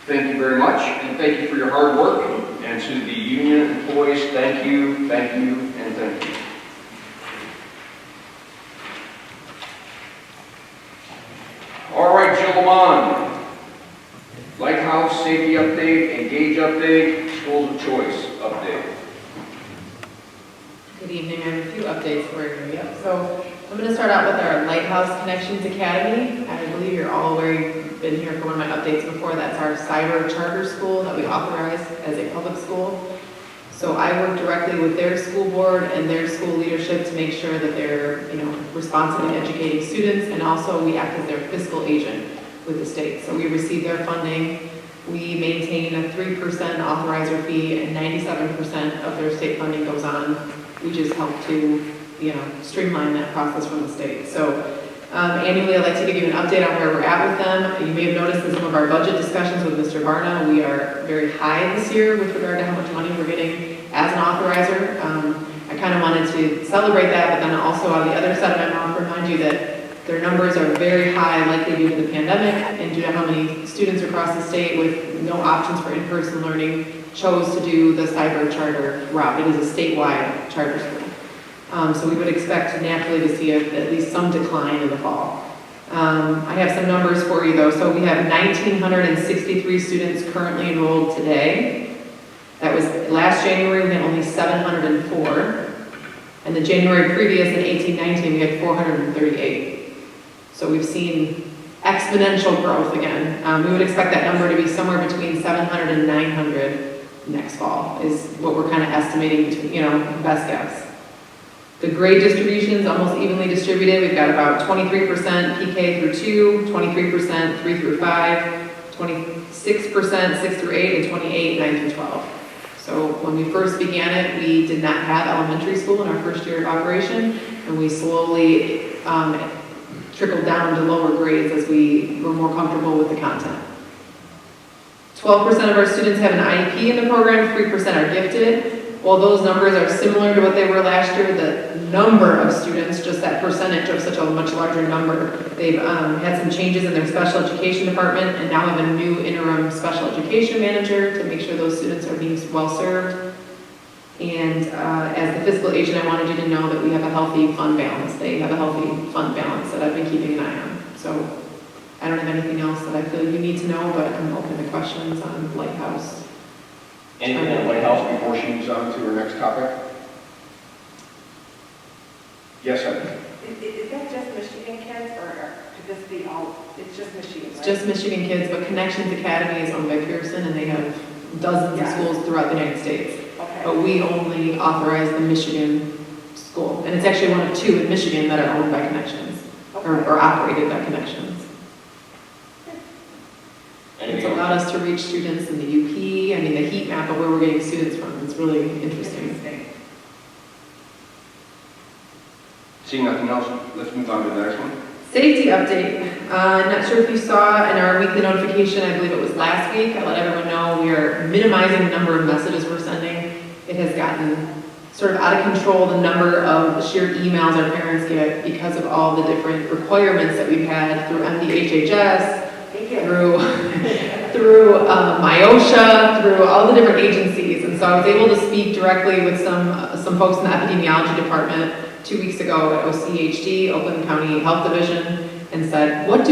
Thank you very much, and thank you for your hard work. And to the union employees, thank you, and thank you. All right, Jill Lamont. Lighthouse safety update, engage update, schools of choice update. Good evening, I have a few updates for you. Yep. So I'm going to start out with our Lighthouse Connections Academy. I believe you're all aware, you've been here for one of my updates before, that's our cyber charter school that we authorize as a public school. So I work directly with their school board and their school leadership to make sure that they're, responsibly educating students, and also we act as their fiscal agent with the state. So we receive their funding, we maintain a 3% authorizer fee, and 97% of their state funding goes on. We just help to, streamline that process from the state. So annually, I'd like to give you an update on where we're at with them. You may have noticed in some of our budget discussions with Mr. Barna, we are very high this year with regard to how much money we're getting as an authorizer. I kind of wanted to celebrate that, but then also on the other side of my mouth, remind you that their numbers are very high, likely due to the pandemic, and due to how many students across the state with no options for in-person learning chose to do the cyber charter route. It is a statewide charter school. So we would expect naturally to see at least some decline in the fall. I have some numbers for you though. So we have 1,963 students currently enrolled today. That was last January, we had only 704. And the January previous in 18-19, we had 438. So we've seen exponential growth again. We would expect that number to be somewhere between 700 and 900 next fall is what we're kind of estimating between, best guess. The grade distribution is almost evenly distributed. We've got about 23% PK through 2, 23% 3 through 5, 26% 6 through 8, and 28 9 through 12. So when we first began it, we did not have elementary school in our first year of operation, and we slowly trickled down to lower grades as we were more comfortable with the content. 12% of our students have an IEP in the program, 3% are gifted. While those numbers are similar to what they were last year, the number of students, just that percentage of such a much larger number, they've had some changes in their special education department and now have a new interim special education manager to make sure those students are being well served. And as the fiscal agent, I wanted you to know that we have a healthy fund balance. They have a healthy fund balance that I've been keeping an eye on. So I don't have anything else that I feel you need to know, but I'm open to questions on Lighthouse. Anything on Lighthouse before she moves on to her next topic? Yes, Heather. Is that just Michigan kids, or could this be all, it's just Michigan, right? It's just Michigan kids, but Connections Academy is owned by Pearson, and they have dozens of schools throughout the United States. Okay. But we only authorize the Michigan school, and it's actually one of 2 in Michigan that are owned by Connections, or operated by Connections. It's allowed us to reach students in the UP. The heat map of where we're getting students from. It's really interesting. Seeing nothing else, let's move on to the next one. Safety update. I'm not sure if you saw in our weekly notification, I believe it was last week, I let everyone know we are minimizing the number of messages we're sending. It has gotten sort of out of control, the number of shared emails our parents get because of all the different requirements that we've had through MDHHS, through MIOSHA, through all the different agencies. And so I was able to speak directly with some folks in the epidemiology department 2 weeks ago at OCHD, Oakland County Health Division, and said, what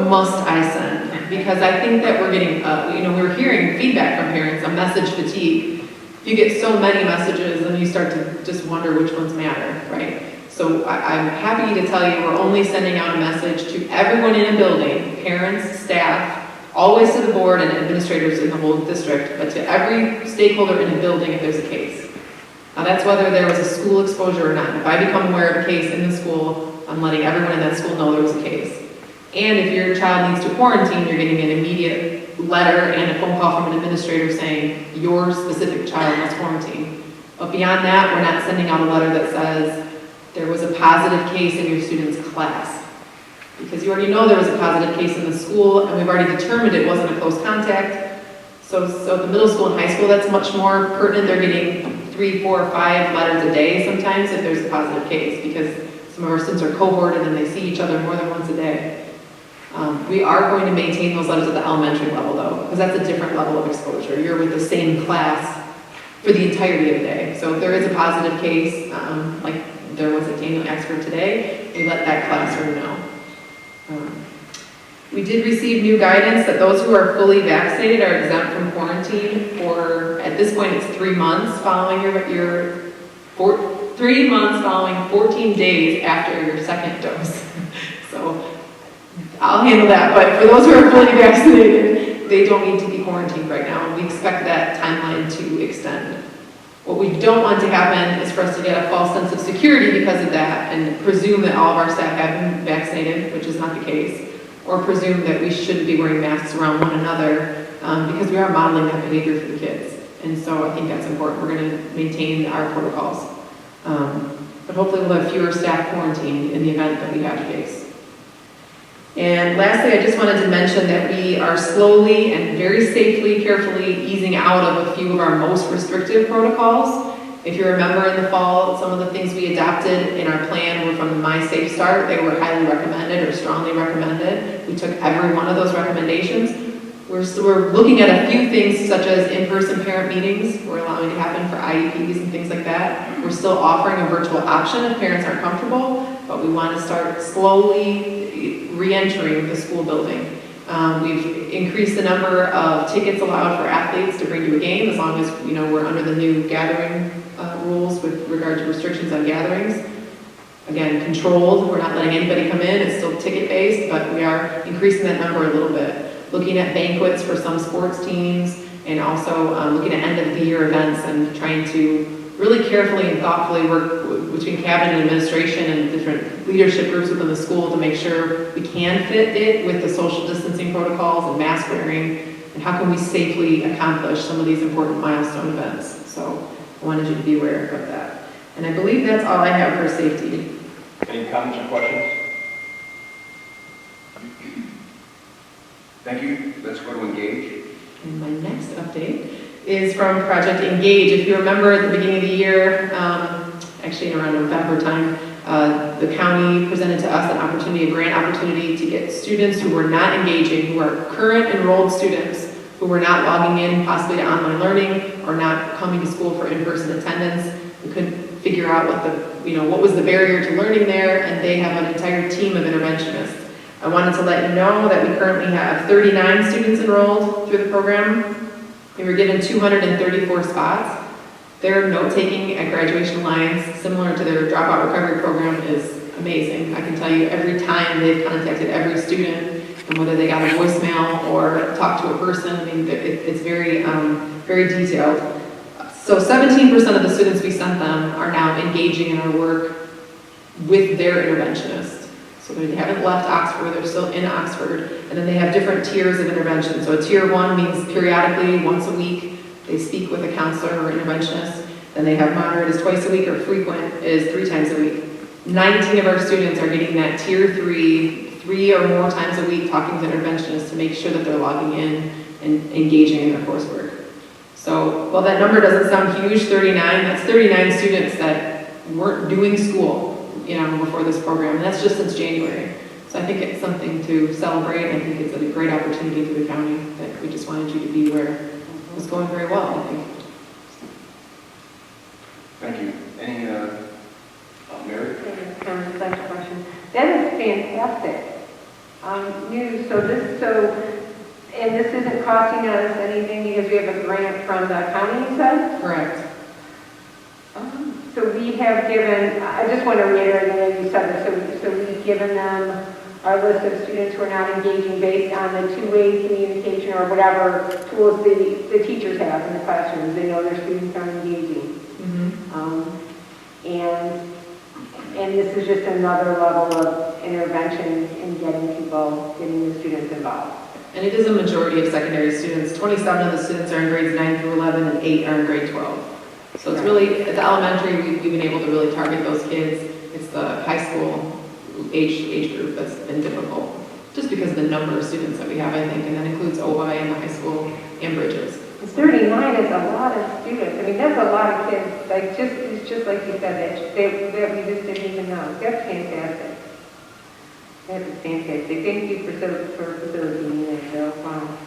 must I send? Because I think that we're getting, we're hearing feedback from parents on message fatigue. If you get so many messages, then you start to just wonder which ones matter, right? So I'm happy to tell you, we're only sending out a message to everyone in a building, parents, staff, always to the board and administrators in the whole district, but to every stakeholder in a building if there's a case. Now that's whether there was a school exposure or not. If I become aware of a case in the school, I'm letting everyone in that school know there was a case. And if your child needs to quarantine, you're getting an immediate letter and a phone call from an administrator saying your specific child must quarantine. But beyond that, we're not sending out a letter that says there was a positive case in your student's class. Because you already know there was a positive case in the school, and we've already determined it wasn't a close contact. So the middle school and high school, that's much more pertinent. They're getting 3, 4, 5 letters a day sometimes if there's a positive case, because some of our students are cohorted and they see each other more than once a day. We are going to maintain those letters at the elementary level though, because that's a different level of exposure. You're with the same class for the entirety of the day. So if there is a positive case, like there was at Daniel Axford today, we let that classroom know. We did receive new guidance that those who are fully vaccinated are exempt from quarantine for, at this point, it's 3 months following 3 months following 14 days after your second dose. So I'll handle that, but for those who are fully vaccinated, they don't need to be quarantined right now. We expect that timeline to extend. What we don't want to happen is for us to get a false sense of security because of that and presume that all of our staff have been vaccinated, which is not the case, or presume that we shouldn't be wearing masks around one another because we are modeling that behavior for the kids. And so I think that's important. We're going to maintain our protocols. But hopefully we'll have fewer staff quarantined in the event that we have a case. And lastly, I just wanted to mention that we are slowly and very safely, carefully easing out of a few of our most restrictive protocols. If you remember in the fall, some of the things we adopted in our plan were from the My Safe Start. They were highly recommended or strongly recommended. We took every one of those recommendations. We're looking at a few things such as in-person parent meetings. We're allowing to happen for IEPs and things like that. We're still offering a virtual option if parents aren't comfortable, but we want to start slowly re-entering the school building. We've increased the number of tickets allowed for athletes to bring to a game as long as we're under the new gathering rules with regard to restrictions on gatherings. Again, controlled. We're not letting anybody come in. It's still ticket-based, but we are increasing that number a little bit. Looking at banquets for some sports teams, and also looking at end-of-the-year events and trying to really carefully and thoughtfully work between cabinet and administration and different leadership groups within the school to make sure we can fit it with the social distancing protocols and mask wearing, and how can we safely accomplish some of these important milestone events. So I wanted you to be aware of that. And I believe that's all I have for safety. Any comments or questions? Thank you. Let's go to Engage. And my next update is from Project Engage. If you remember at the beginning of the year, actually around November time, the county presented to us an opportunity, a grant opportunity to get students who were not engaging, who are current enrolled students, who were not logging in possibly to online learning or not coming to school for in-person attendance. We couldn't figure out what was the barrier to learning there, and they have an entire team of interventionists. I wanted to let you know that we currently have 39 students enrolled through the program. We were given 234 spots. Their note-taking at graduation lines, similar to their dropout recovery program, is amazing. I can tell you every time they've contacted every student, and whether they got a voicemail or talked to a person, I mean, it's very, very detailed. So 17% of the students we sent them are now engaging in our work with their interventionist. So they haven't left Oxford, they're still in Oxford, and then they have different tiers of intervention. So a tier 1 means periodically, once a week, they speak with a counselor or interventionist. Then they have moderate is twice a week, or frequent is 3 times a week. 19 of our students are getting that tier 3 or more times a week, talking to interventionists to make sure that they're logging in and engaging in their coursework. So while that number doesn't sound huge, 39, that's 39 students that weren't doing school before this program, and that's just since January. So I think it's something to celebrate, and I think it's a great opportunity for the county that we just wanted you to be aware it was going very well, I think. Thank you. Any, Mary? Question. That is fantastic news. And this isn't costing us anything because we have a grant from the county, you said? Correct. So we have given, I just want to reiterate, I know you said this, so we've given them our list of students who are not engaging based on the two-way communication or whatever tools the teachers have in the classrooms. They know their students aren't engaging. And this is just another level of intervention in getting the students involved. And it is a majority of secondary students. 27 of the students are in grades 9 through 11 and 8 are in grade 12. So it's really, at the elementary, we've been able to really target those kids. It's the high school age group that's been difficult, just because of the number of students that we have, I think, and that includes OI and the high school and Bridges. 39 is a lot of students. I mean, that's a lot of kids. Like, it's just like you said, that we just didn't even know. That's fantastic. That is fantastic. Thank you for facilitating that, Joe. Wow.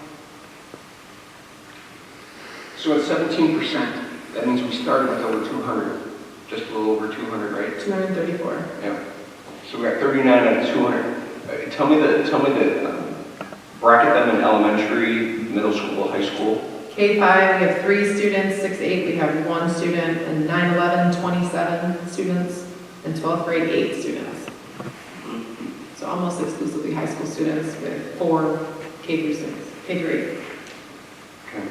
So at 17%, that means we started with over 200, just a little over 200, right? 234. Yeah. So we got 39 out of 200. Tell me the bracket them in elementary, middle school, high school. K-5, we have 3 students, 6-8, we have 1 student, and 9-11, 27 students, and 12th grade, 8 students. So almost exclusively high school students with 4 K through 6, K through 8. Okay.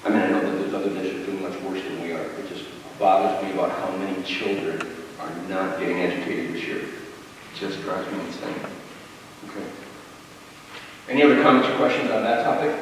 I mean, I know that there's other districts doing much worse than we are. It just bothers me about how many children are not getting educated this year. It just drives me insane. Okay. Any other comments or questions on that topic?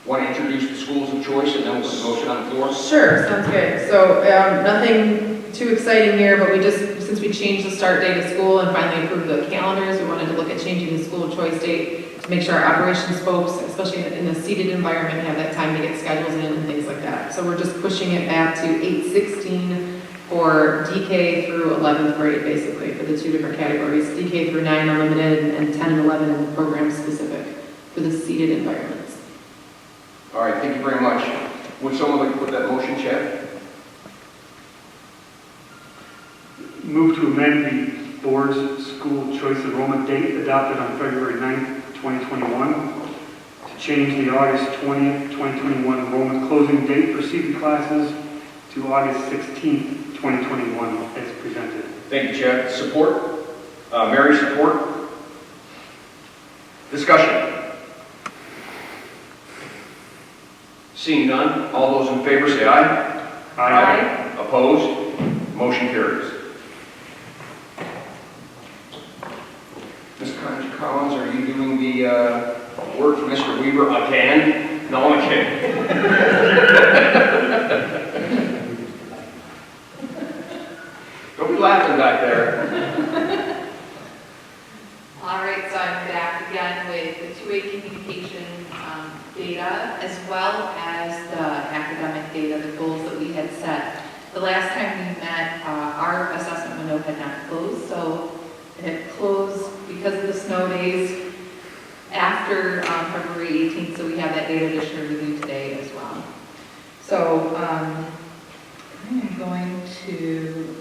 Want to introduce the schools of choice and then we'll put a motion on the floor? Sure, sounds good. So nothing too exciting here, but since we changed the start date of school and finally approved the calendars, we wanted to look at changing the school of choice date to make sure our operations folks, especially in a seated environment, have that time to get schedules in and things like that. So we're just pushing it back to 8/16 for DK through 11th grade, basically, for the 2 different categories, DK through 9 unlimited and 10 and 11 program specific for the seated environments. All right, thank you very much. Would someone like to put that motion, Chad? Move to amend the board's school choice enrollment date adopted on February 9th, 2021 to change the August 20th, 2021 enrollment closing date for CB classes to August 16th, 2021 as presented. Thank you, Chad. Support? Mary, support? Discussion? Seeing none, all those in favor say aye. Aye. Opposed? Motion carries. Ms. Collins, are you doing the word for Mr. Weaver again? No, I'm kidding. Don't be laughing back there. All right, so I'm back again with the 2-way communication data, as well as the academic data, the goals that we had set. The last time we met, our assessment window had not closed, so it had closed because of the snow days after February 18th, so we have that data to share with you today as well. So I'm going to,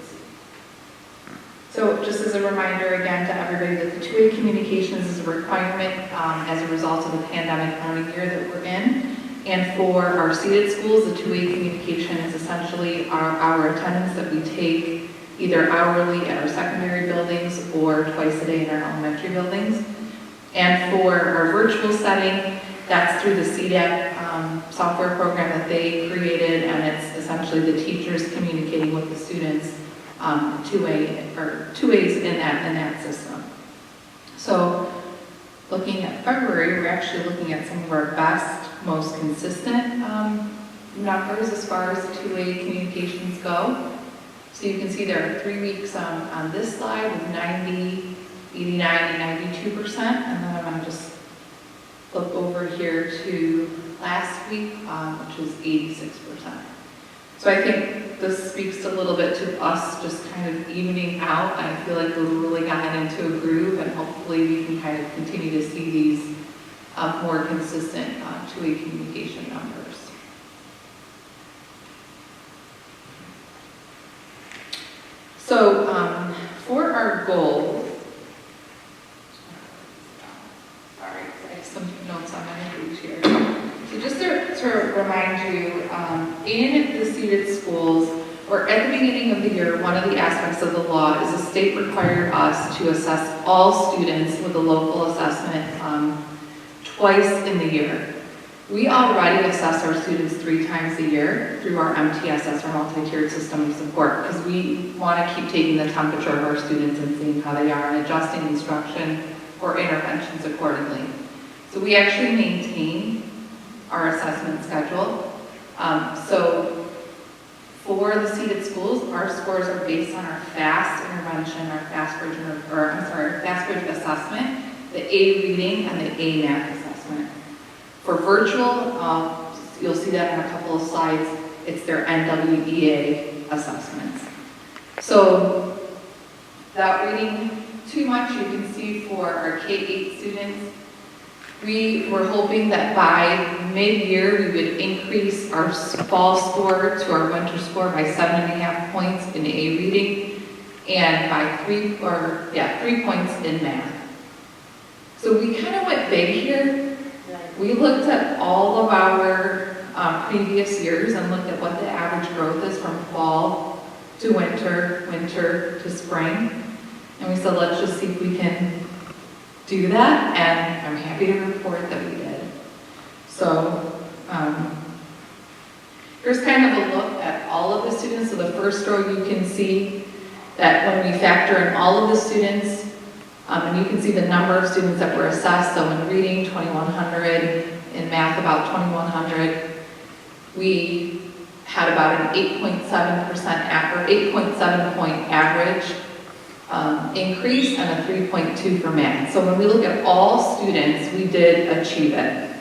so just as a reminder again to everybody that the 2-way communications is a requirement as a result of the pandemic learning year that we're in. And for our seated schools, the 2-way communication is essentially our attendance that we take either hourly at our secondary buildings or twice a day in our elementary buildings. And for our virtual setting, that's through the CDAP software program that they created, and it's essentially the teachers communicating with the students two ways in that system. So looking at February, we're actually looking at some of our best, most consistent numbers as far as the 2-way communications go. So you can see there are 3 weeks on this slide with 90, 89, and 92%, and then I'm going to just flip over here to last week, which was 86%. So I think this speaks a little bit to us just kind of evening out. I feel like we've really gotten into a groove, and hopefully we can kind of continue to see these more consistent 2-way communication numbers. So for our goals, sorry, I have some notes on my page here. So just to remind you, in the seated schools, or at the beginning of the year, one of the aspects of the law is the state required us to assess all students with a local assessment twice in the year. We already assess our students 3 times a year through our MTSS, our multi-tiered system of support, because we want to keep taking the temperature of our students and seeing how they are and adjusting instruction or interventions accordingly. So we actually maintain our assessment schedule. So for the seated schools, our scores are based on our FAST intervention, our FAST Bridge assessment, the A reading, and the A math assessment. For virtual, you'll see that in a couple of slides, it's their NWEA assessments. So without reading too much, you can see for our K-8 students, we were hoping that by mid-year we would increase our fall score to our winter score by 7.5 points in A reading and by 3 points in math. So we kind of went big here. We looked at all of our previous years and looked at what the average growth is from fall to winter, winter to spring. And we said, let's just see if we can do that, and I'm happy to report that we did. So here's kind of a look at all of the students. So the first row, you can see that when we factor in all of the students, and you can see the number of students that were assessed. So in reading, 2,100, in math, about 2,100. We had about an 8.7 point average increase and a 3.2 for math. So when we look at all students, we did achieve it.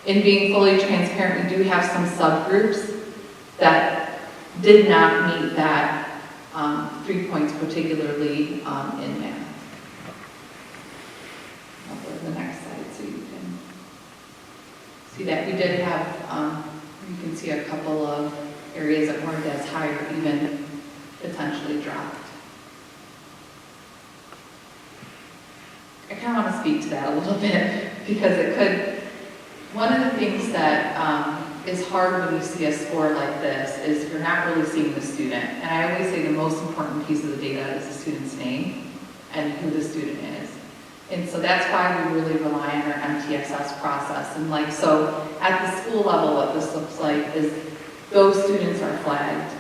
In being fully transparent, we do have some subgroups that did not meet that 3 points, particularly in math. I'll go to the next slide so you can see that we did have, you can see a couple of areas that weren't as high or even potentially dropped. I kind of want to speak to that a little bit because it could, one of the things that is hard when you see a score like this is you're not really seeing the student. And I always say the most important piece of the data is the student's name and who the student is. And so that's why we really rely on our MTSS process. And like, so at the school level, what this looks like is those students are flagged.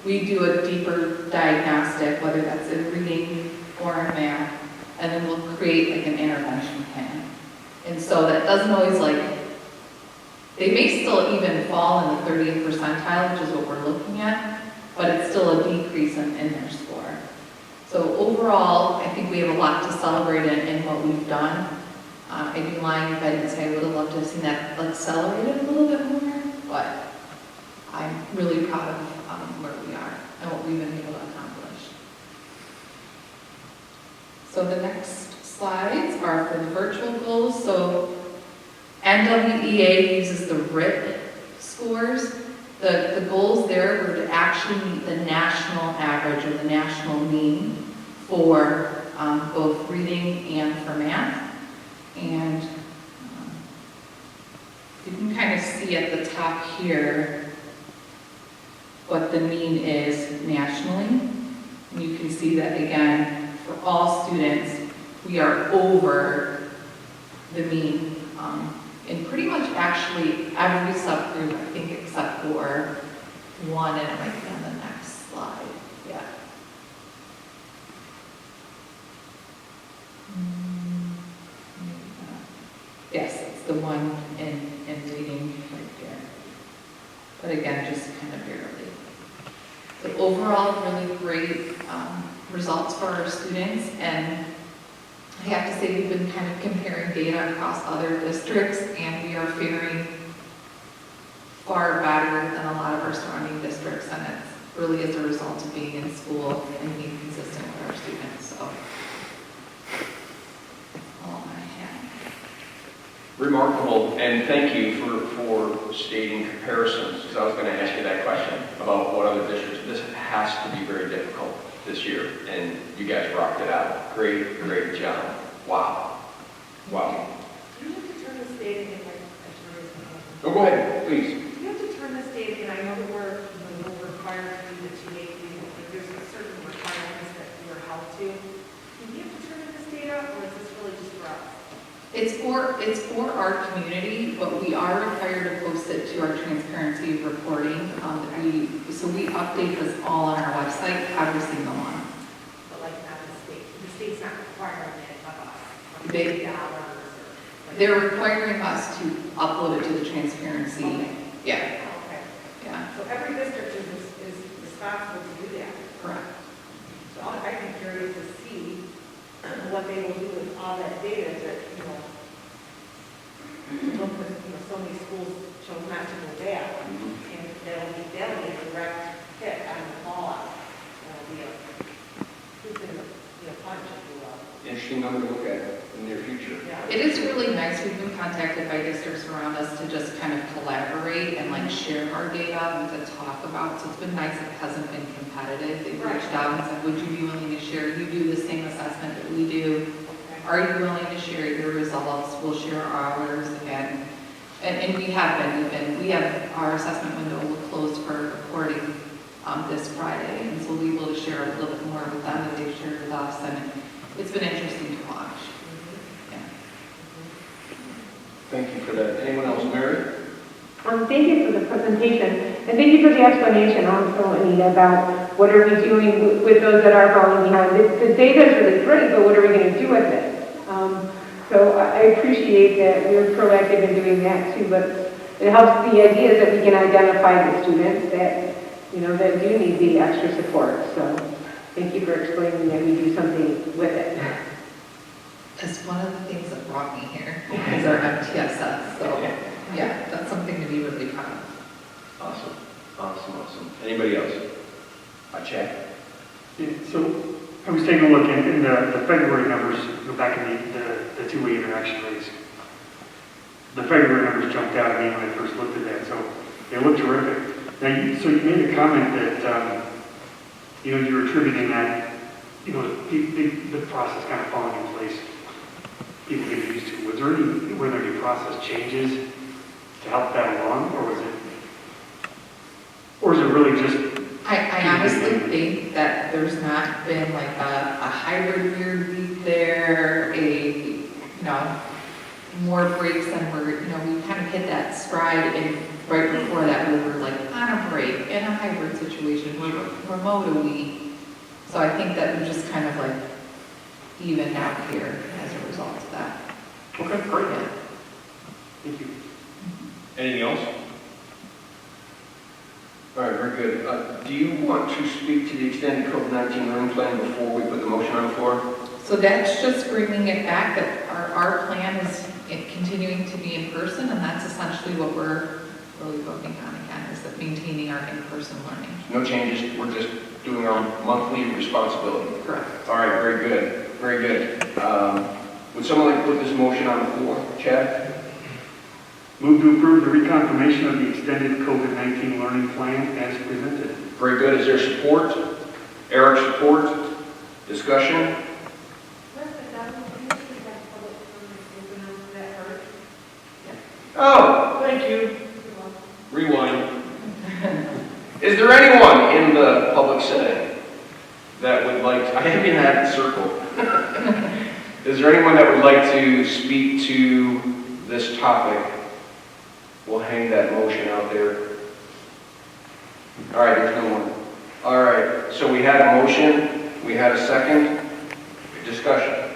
We do a deeper diagnostic, whether that's in reading or in math, and then we'll create like an intervention plan. And so that doesn't always they may still even fall in the 30th percentile, which is what we're looking at, but it's still a decrease in their score. So overall, I think we have a lot to celebrate in what we've done. I'd be lying if I didn't say I would have loved to have seen that accelerated a little bit more, but I'm really proud of where we are and what we've been able to accomplish. So the next slides are for the virtual goals. So NWEA uses the RIT scores. The goals there were to actually meet the national average or the national mean for both reading and for math. And you can kind of see at the top here what the mean is nationally. And you can see that again, for all students, we are over the mean in pretty much actually every subgroup, I think except for one, and it might be on the next slide. Yeah. Yes, it's the one in reading right there. But again, just kind of barely. So overall, really great results for our students, and I have to say we've been kind of comparing data across other districts, and we are faring far better than a lot of our surrounding districts, and it really is a result of being in school and being consistent with our students. So, all I have. Remarkable, and thank you for stating comparisons, because I was going to ask you that question about what other districts. This has to be very difficult this year, and you guys rocked it out. Great, great job. Wow. Wow. Do you have to turn this data in, Oh, go ahead, please. Do you have to turn this data in? I know that we're It's for our community, but we are required to post it to our transparency reporting. So we update this all on our website every single month. But like not the state's not requiring it of us. They- They're requiring us to upload it to the transparency. Okay. Yeah, Okay. yeah, So every district is responsible to do that. correct. So I'd be curious to see what they will do with all that data that, so many schools chose not to go back. And that'll be a direct hit on the fallout. That'll be a, who's going to punch, if you will. Interesting number to look at in the near future. Yeah. It is really nice. We've been contacted by districts around us to just kind of collaborate and like share our data and to talk about. So it's been nice. It hasn't been competitive. They've reached out and said, would you be willing to share? You do the same assessment that we do. Are you willing to share your results? We'll share ours. And we have been. We have our assessment window will close for reporting this Friday. And so we'll be able to share a little bit more with them that they've shared with us. And it's been interesting to watch. Yeah. Thank you for that. Anyone else, Mary? Thank you for the presentation, and thank you for the explanation also, Anita, about what are we doing with those that are falling behind. The data is really great, but what are we going to do with it? So I appreciate that we're proactive in doing that too, but it helps the idea that we can identify the students that, that do need the extra support. So thank you for explaining that we do something with it. That's one of the things that brought me here, is our MTSS. So yeah, that's something to be really proud of. Awesome. Anybody else? Chad? Yeah, so I was taking a look in the February numbers, go back in the two-way interaction rates. The February numbers jumped out at me when I first looked at that, so they look terrific. Now, so you made a comment that, you're attributing that, the process kind of falling in place, people get used to. Were there any process changes to help that along, or is it really just? I honestly think that there's not been like a hybrid weird week there, more breaks than we kind of hit that stride, and right before that we were like on a break in a hybrid situation, we were remote a week. So I think that we just kind of like evened out here as a result of that. Okay, great. Yeah. Thank you. Anything else? All right, very good. Do you want to speak to the extended COVID-19 learning plan before we put the motion on the floor? So that's just bringing it back, that our plan is continuing to be in person, and that's essentially what we're really working on again, is that maintaining our in-person learning. No changes, we're just doing our monthly responsibility. Correct. All right, very good, very good. Would someone like to put this motion on the floor? Chad? Move to approve the reconfirmation of the extended COVID-19 learning plan as presented. Very good. Is there support? Eric, support? Discussion? Oh, thank you. Rewind. Is there anyone in the public setting that would like to, I have been at the circle. Is there anyone that would like to speak to this topic? We'll hang that motion out there. All right, there's no one. All right, so we had a motion, we had a second. Discussion.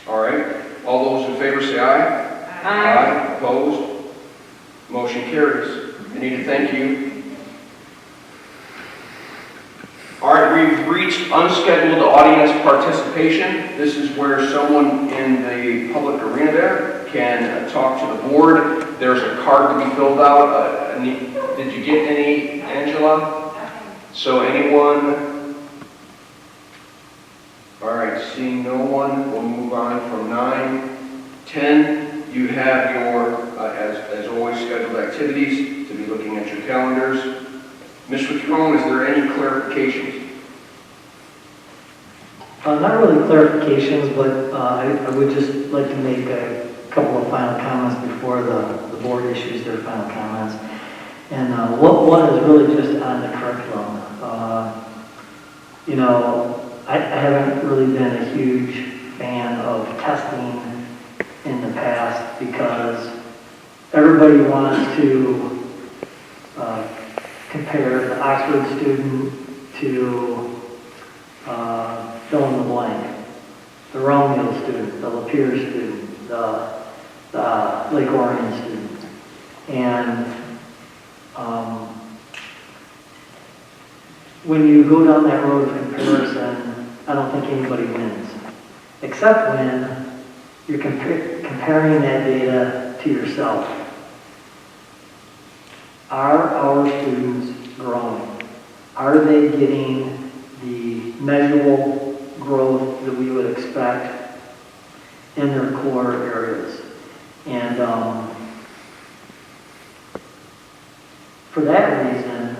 All right, all those in favor say aye. Aye. Opposed? Motion carries. Anita, thank you. All right, we've reached unscheduled audience participation. This is where someone in the public arena there can talk to the board. There's a card to be filled out. Did you get any, Angela? So anyone? All right, seeing no one, we'll move on from 9. 10, you have your, as always, scheduled activities to be looking at your calendars. Mr. Throne, is there any clarifications? Not really clarifications, but I would just like to make a couple of final comments before the board issues their final comments. And one is really just on the curriculum. I haven't really been a huge fan of testing in the past because everybody wants to compare the Oxford student to fill in the blank, the Romeo student, the Lapeer student, the Lake Orion student. And when you go down that road of comparison, I don't think anybody wins, except when you're comparing that data to yourself. Are our students growing? Are they getting the measurable growth that we would expect in their core areas? And for that reason,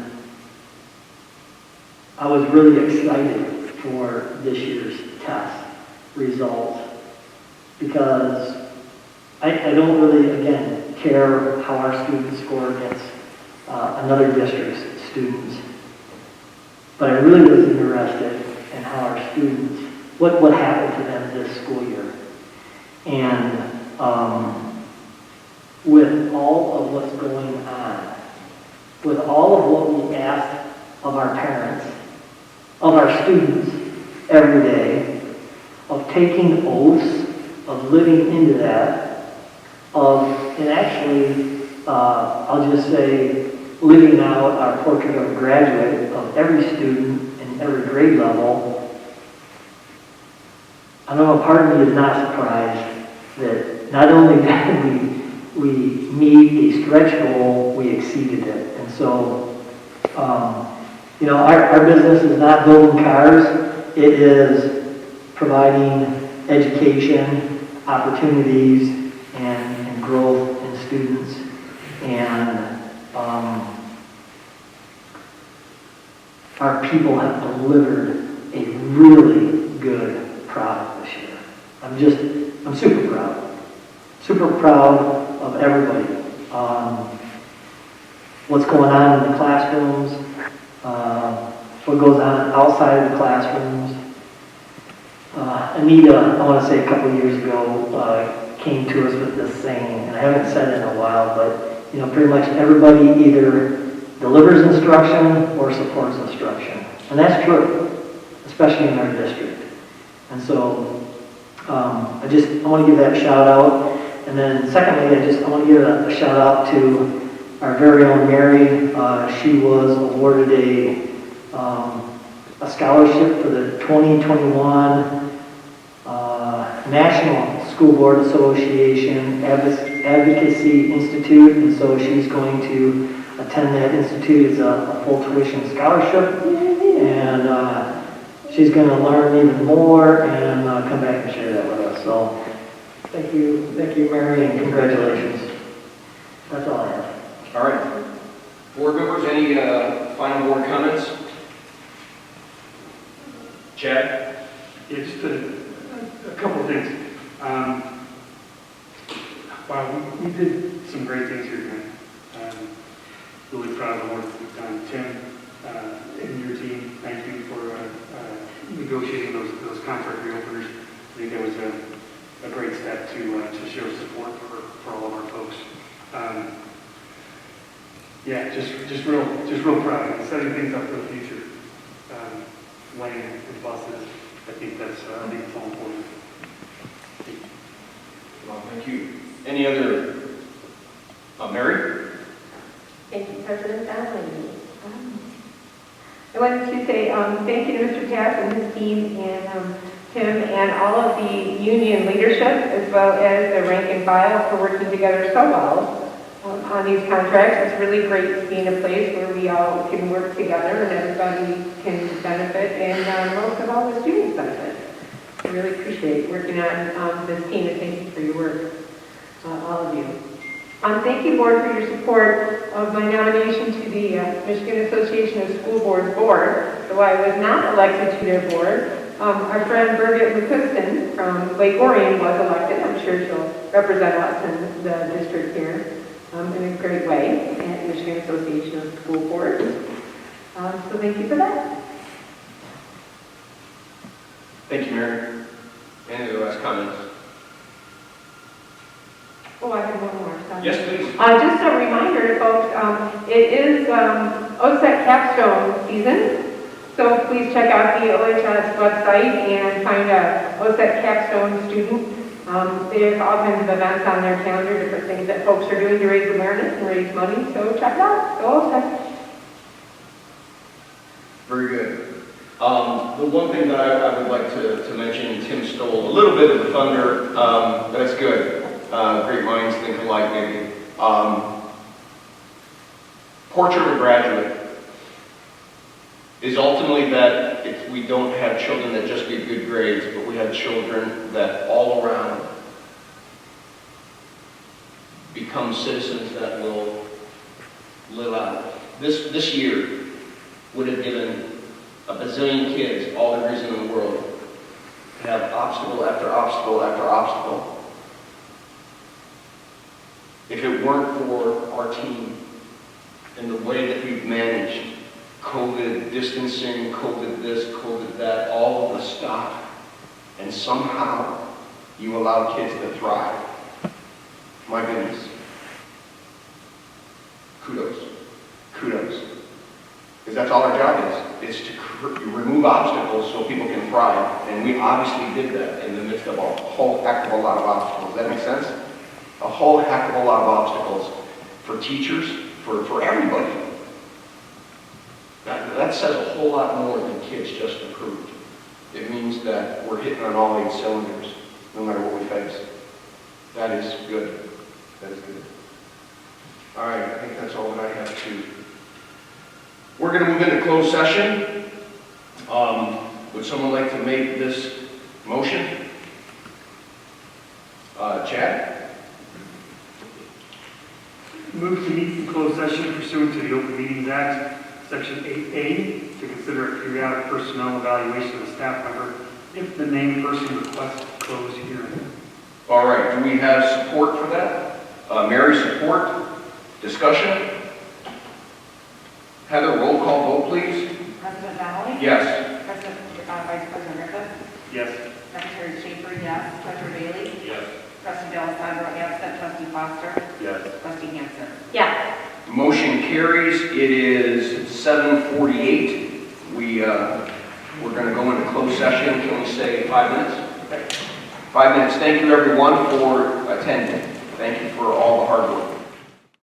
I was really excited for this year's test results because I don't really, again, care how our students score against another district's students. But I really was interested in how our students, what happened to them this school year. And with all of what's going on, with all of what we ask of our parents, of our students every day, of taking oaths, of living into that, and actually, I'll just say, living out our portrait of a graduate of every student in every grade level, I know a part of me is not surprised that not only did we meet a stretch goal, we exceeded it. And so, our business is not building cars, it is providing education, opportunities, and growth in students. And our people have delivered a really good product this year. I'm super proud. Super proud of everybody. What's going on in the classrooms, what goes on outside of the classrooms. Anita, I want to say a couple of years ago, came to us with this saying, and I haven't said it in a while, but pretty much everybody either delivers instruction or supports instruction. And that's true, especially in our district. And so I want to give that shout out. And then secondly, I want to give a shout out to our very own Mary. She was awarded a scholarship for the 2021 National School Board Association Advocacy Institute, and so she's going to attend that institute as a full tuition scholarship, and she's going to learn even more and come back and share that with us. So thank you, Mary, and congratulations. That's all I have. All right. Board members, any final board comments? Chad? Yeah, just a couple of things. Wow, we did some great things here tonight. Really proud of the work we've done. Tim and your team, thank you for negotiating those contract reopeners. I think that was a great step to show support for all of our folks. Just real proud and setting things up for the future. Lane and buses, I think that's all important. Well, thank you. Any other? Mary? Thank you, President Donnelly. I wanted to say thank you to Mr. Pass and his team and Tim and all of the union leadership as well as the rank and file for working together so well on these contracts. It's really great to be in a place where we all can work together and everybody can benefit and most of all the students benefit. I really appreciate working on this team and thank you for your work, all of you. Thank you, Board, for your support of my nomination to the Michigan Association of School Boards Board. Though I was not elected to their board, our friend Birgit McCuston from Lake Orion was elected. I'm sure she'll represent us in the district here in a great way at Michigan Association of School Boards. So thank you for that. Thank you, Mary. Any Any other last comments? Oh, I have one more. Sorry. Yes, please. Just a reminder, folks, it is OSET capstone season. So please check out the OHS website and find a OSET capstone student. There's all kinds of events on their calendar, different things that folks are doing to raise awareness and raise money. So check it out. Go OSET. Very good. The one thing that I would like to mention, Tim stole a little bit of the thunder. That's good. Great minds think alike, maybe. Portrait of a graduate is ultimately that if we don't have children that just get good grades, but we have children that all around become citizens that will live out. This year would have given a bazillion kids all the reason in the world to have obstacle after obstacle after obstacle. If it weren't for our team and the way that we've managed COVID distancing, COVID this, COVID that, all of the stuff, and somehow you allow kids to thrive. My goodness. Kudos. Kudos. Because that's all our job is to remove obstacles so people can thrive. And we obviously did that in the midst of a whole heck of a lot of obstacles. Does that make sense? A whole heck of a lot of obstacles for teachers, for everybody. That says a whole lot more than kids just improved. It means that we're hitting on all 8 cylinders, no matter what we face. That is good. That is good. All right, I think that's all that I have to. We're going to move into closed session. Would someone like to make this motion? Chad? Move to meet in closed session pursuant to the Open Meetings Act, Section 8A, to consider a periodic personnel evaluation of a staff member if the named person requests closed hearing. All right, do we have support for that? Mary, support? Discussion? Heather, roll call vote, please. President Donnelly? Yes. Vice President Griffith? Yes. Secretary Schaefer, yes. Treasurer Bailey? Yes. Trustee D'Alessandro, absent. Trustee Foster? Yes. Trustee Hansen? Yes. Motion carries. It is 7:48. We're going to go into closed session. Can we say 5 minutes? 5 minutes. Thank you, everyone, for attending. Thank you for all the hard work.